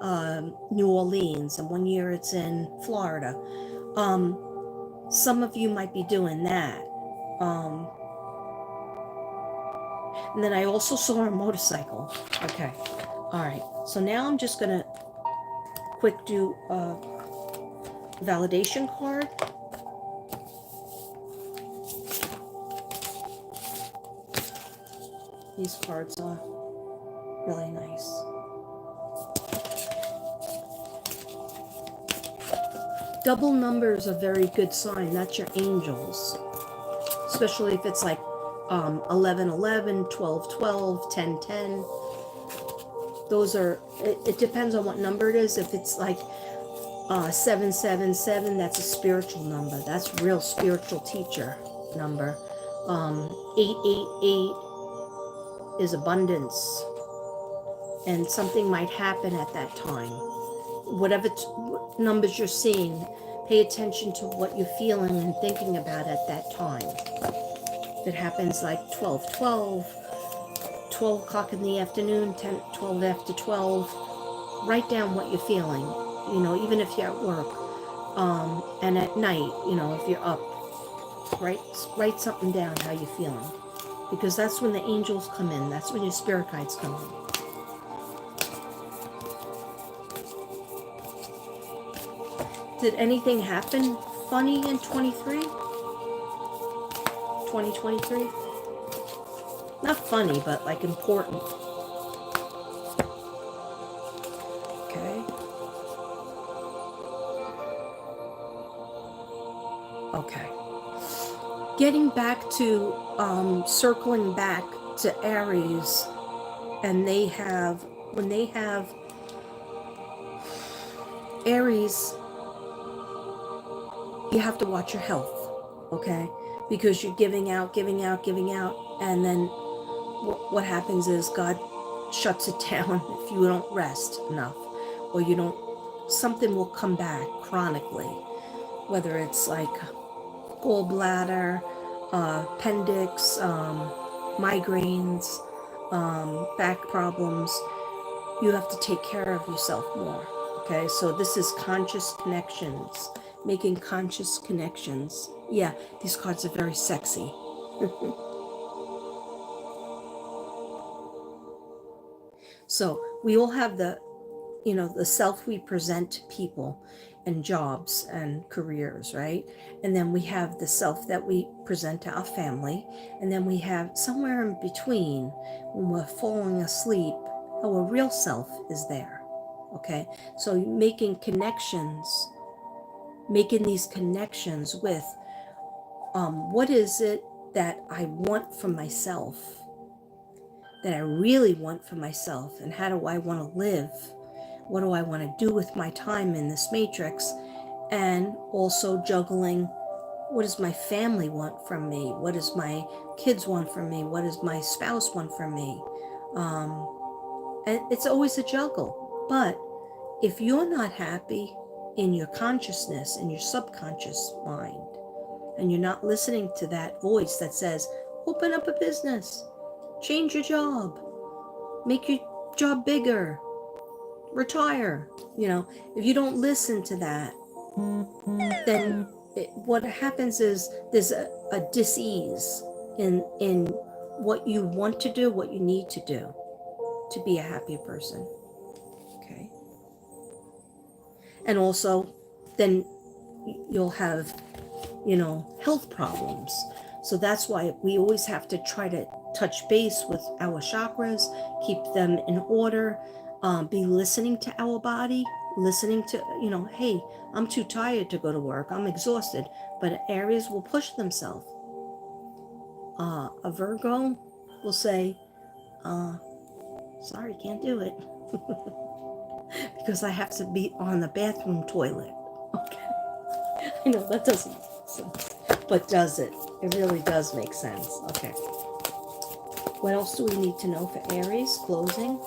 New Orleans, and 1 year it's in Florida. Some of you might be doing that. And then I also saw a motorcycle. Okay. All right. So now I'm just going to quick do a validation card. These cards are really nice. Double numbers are a very good sign. That's your angels. Especially if it's like 11-11, 12-12, 10-10. Those are, it depends on what number it is. If it's like 777, that's a spiritual number. That's real spiritual teacher number. 888 is abundance. And something might happen at that time. Whatever numbers you're seeing, pay attention to what you're feeling and thinking about at that time. If it happens like 12 o'clock in the afternoon, 12 after 12, write down what you're feeling, you know, even if you're at work. And at night, you know, if you're up, write something down how you're feeling. Because that's when the angels come in. That's when your spirit guides come in. Did anything happen funny in 2023? Not funny, but like important. Okay. Okay. Getting back to, circling back to Aries, and when they have Aries, you have to watch your health, okay? Because you're giving out, and then what happens is God shuts it down if you don't rest enough, or you don't, something will come back chronically, whether it's like gallbladder, appendix, migraines, back problems. You have to take care of yourself more, okay? So this is conscious connections, making conscious connections. Yeah, these cards are very sexy. So we all have the, you know, the self we present to people and jobs and careers, right? And then we have the self that we present to our family. And then we have somewhere in between, when we're falling asleep, our real self is there, okay? So making these connections with what is it that I want for myself, that I really want for myself, and how do I want to live? What do I want to do with my time in this matrix? And also juggling, what does my family want from me? What does my kids want from me? What does my spouse want from me? And it's always a juggle. But if you're not happy in your consciousness, in your subconscious mind, and you're not listening to that voice that says, open up a business, change your job, make your job bigger, retire, you know, if you don't listen to that, then what happens is there's a dis-ease in what you want to do, what you need to do to be a happy person, okay? And also then you'll have, you know, health problems. So that's why we always have to try to touch base with our chakras, keep them in order, be listening to our body, listening to, you know, hey, I'm too tired to go to work, I'm exhausted, but Aries will push themselves. A Virgo will say, sorry, can't do it, because I have to be on the bathroom toilet. Okay. I know that doesn't make sense, but does it? It really does make sense. Okay. What else do we need to know for Aries? Closing.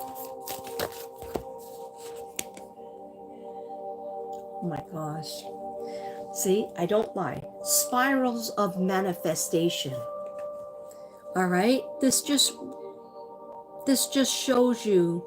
Oh my gosh. See, I don't lie. Spirals of manifestation. All right? This just shows you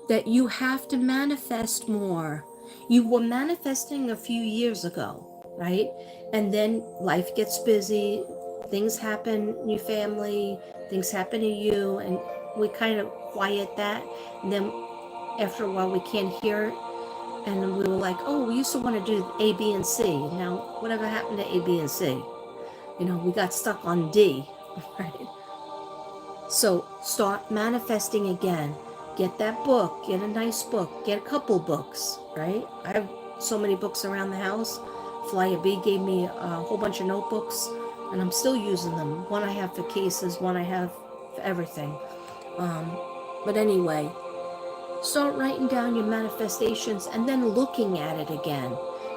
that you have to manifest more. You were manifesting a few years ago, right? And then life gets busy, things happen in your family, things happen to you, and we kind of quiet that. And then after a while, we can't hear it. And we were like, oh, we used to want to do A, B, and C. Now, whatever happened to A, B, and C? You know, we got stuck on D, right? So start manifesting again. Get that book, get a nice book, get a couple books, right? I have so many books around the house. Flyer B gave me a whole bunch of notebooks, and I'm still using them. One I have for cases, one I have for everything. But anyway, start writing down your manifestations and then looking at it again.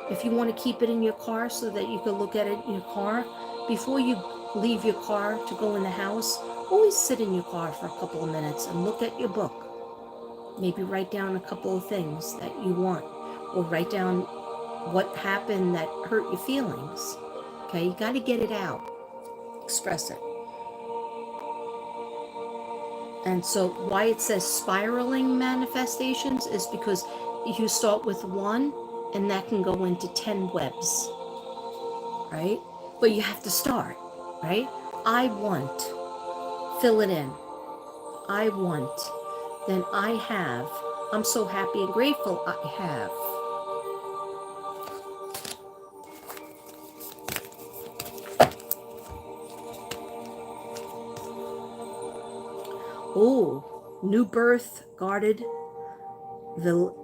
If you want to keep it in your car so that you can look at it in your car, before you leave your car to go in the house, always sit in your car for a couple of minutes and look at your book. Maybe write down a couple of things that you want, or write down what happened that hurt your feelings. Okay, you got to get it out, express it. And so why it says spiraling manifestations is because you start with one and that can go into 10 webs, right? But you have to start, right? I want, fill it in. I want, then I have. I'm so happy and grateful I have. Oh, new birth guarded vigilantly.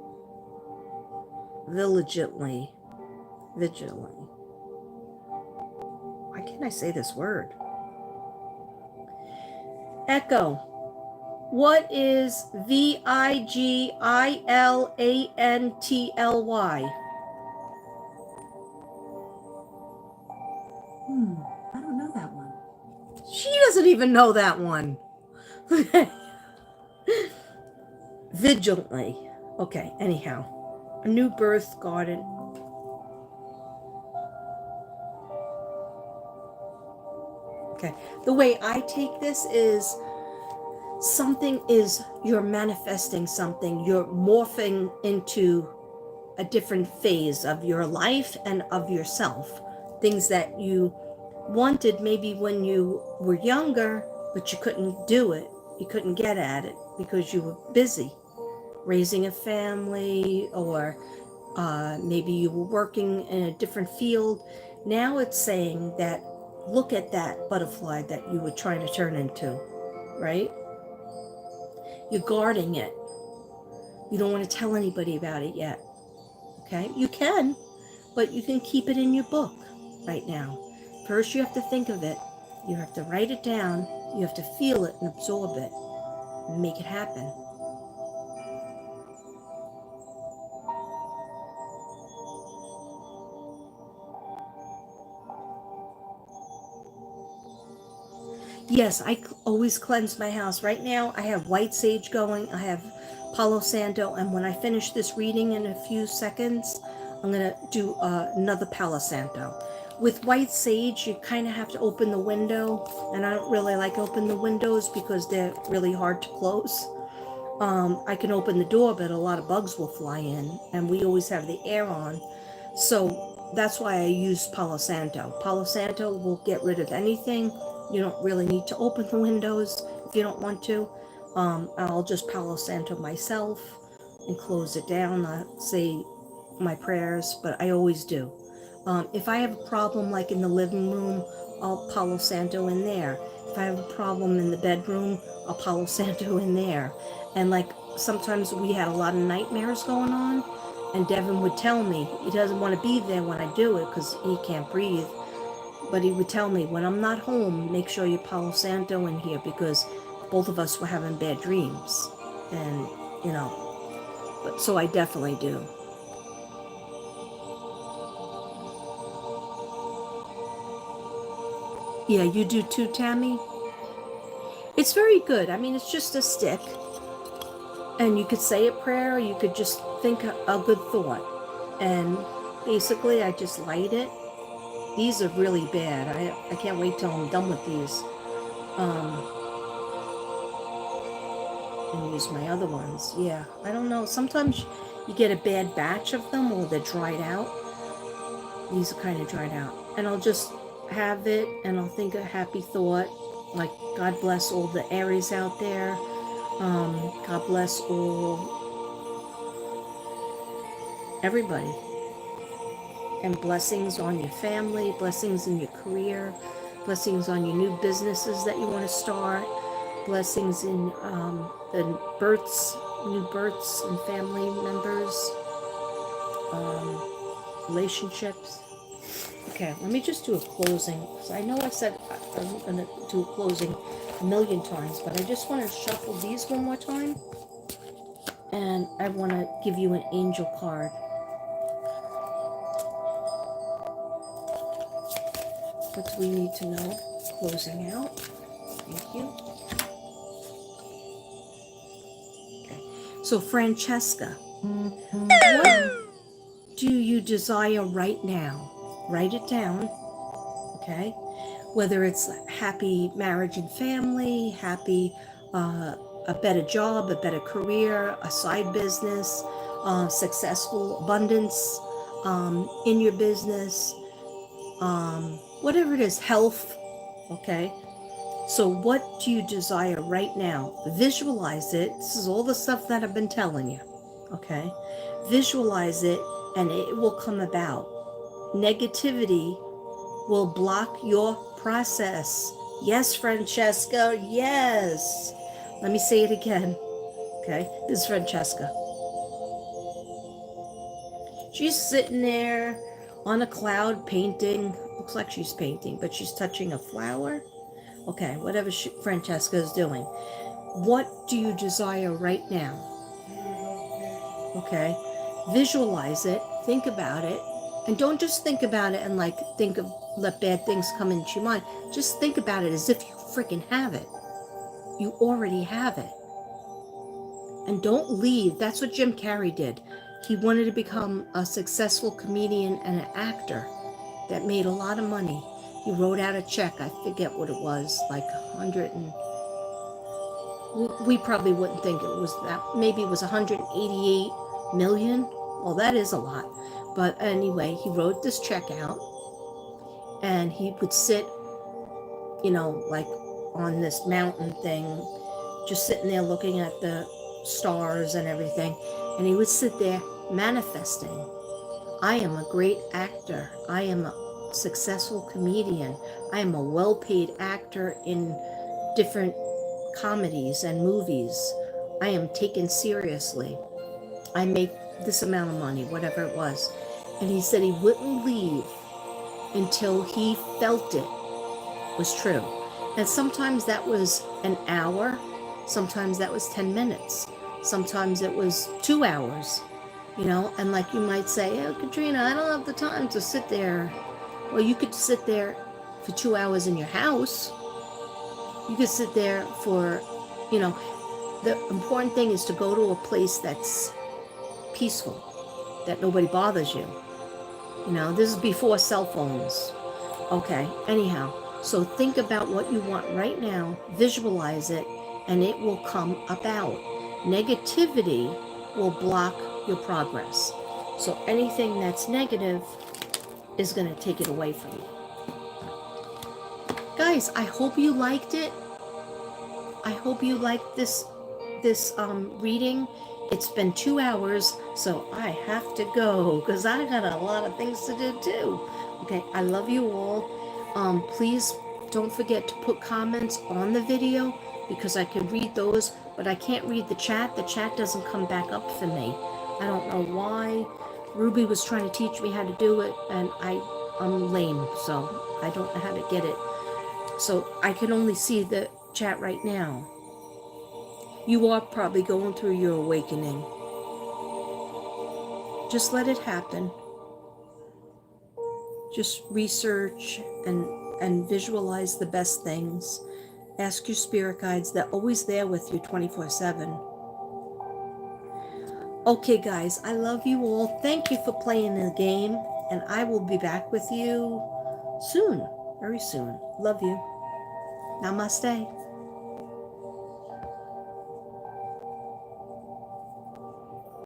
Why can't I say this word? Echo. What is vigilantly? I don't know that one. She doesn't even know that one. Vigilantly. Okay, anyhow. A new birth garden. Okay, the way I take this is something is, you're manifesting something, you're morphing into a different phase of your life and of yourself. Things that you wanted maybe when you were younger, but you couldn't do it. You couldn't get at it because you were busy raising a family, or maybe you were working in a different field. Now it's saying that, look at that butterfly that you were trying to turn into, right? You're guarding it. You don't want to tell anybody about it yet. Okay? You can, but you can keep it in your book right now. First, you have to think of it. You have to write it down. You have to feel it and absorb it and make it happen. Yes, I always cleanse my house. Right now, I have white sage going. I have Palo Santo. And when I finish this reading in a few seconds, I'm going to do another Palo Santo. With white sage, you kind of have to open the window. And I don't really like open the windows because they're really hard to close. I can open the door, but a lot of bugs will fly in. And we always have the air on. So that's why I use Palo Santo. Palo Santo will get rid of anything. You don't really need to open the windows if you don't want to. I'll just Palo Santo myself and close it down. I say my prayers, but I always do. If I have a problem like in the living room, I'll Palo Santo in there. If I have a problem in the bedroom, I'll Palo Santo in there. And like sometimes we had a lot of nightmares going on, and Devin would tell me he doesn't want to be there when I do it because he can't breathe. But he would tell me, when I'm not home, make sure you Palo Santo in here, because both of us were having bad dreams. And, you know, but so I definitely do. Yeah, you do too, Tammy? It's very good. I mean, it's just a stick. And you could say a prayer, or you could just think a good thought. And basically, I just light it. These are really bad. I can't wait till I'm done with these. And use my other ones. Yeah, I don't know. Sometimes you get a bad batch of them, or they're dried out. These are kind of dried out. And I'll just have it, and I'll think a happy thought. Like, God bless all the Aries out there. God bless everybody. And blessings on your family, blessings in your career, blessings on your new businesses that you want to start, blessings in the new births and family members, relationships. Okay, let me just do a closing. So I know I said I'm going to do a closing a million times, but I just want to shuffle these one more time. And I want to give you an angel card. What do we need to know? Closing out. Thank you. Okay. So, Francesca, what do you desire right now? Write it down. Okay. Whether it's happy marriage and family, happy a better job, a better career, a side business, successful abundance in your business, whatever it is, health, okay? So what do you desire right now? Visualize it. This is all the stuff that I've been telling you, okay? Visualize it and it will come about. Negativity will block your process. Yes, Francesca, yes. Let me say it again, okay? This is Francesca. She's sitting there on a cloud painting. Looks like she's painting, but she's touching a flower. Okay, whatever Francesca is doing. What do you desire right now? Okay, visualize it, think about it, and don't just think about it and like let bad things come into your mind. Just think about it as if you freaking have it. You already have it. And don't leave. That's what Jim Carrey did. He wanted to become a successful comedian and an actor that made a lot of money. He wrote out a check. I forget what it was, like 100 and... We probably wouldn't think it was that. Maybe it was 188 million. Well, that is a lot. But anyway, he wrote this check out. And he would sit, you know, like on this mountain thing, just sitting there looking at the stars and everything. And he would sit there manifesting. I am a great actor. I am a successful comedian. I am a well-paid actor in different comedies and movies. I am taken seriously. I make this amount of money, whatever it was. And he said he wouldn't leave until he felt it was true. And sometimes that was an hour. Sometimes that was 10 minutes. Sometimes it was 2 hours. You know, and like you might say, oh, Katrina, I don't have the time to sit there. Well, you could sit there for 2 hours in your house. You could sit there for, you know, the important thing is to go to a place that's peaceful, that nobody bothers you. You know, this is before cell phones. Okay, anyhow, so think about what you want right now, visualize it, and it will come about. Negativity will block your progress. So anything that's negative is going to take it away from you. Guys, I hope you liked it. I hope you liked this reading. It's been 2 hours, so I have to go because I got a lot of things to do too. Okay, I love you all. Please don't forget to put comments on the video because I can read those, but I can't read the chat. The chat doesn't come back up for me. I don't know why. Ruby was trying to teach me how to do it, and I'm lame, so I don't know how to get it. So I can only see the chat right now. You are probably going through your awakening. Just let it happen. Just research and visualize the best things. Ask your spirit guides. They're always there with you 24/7. Okay, guys, I love you all. Thank you for playing the game, and I will be back with you soon, very soon. Love you. Namaste.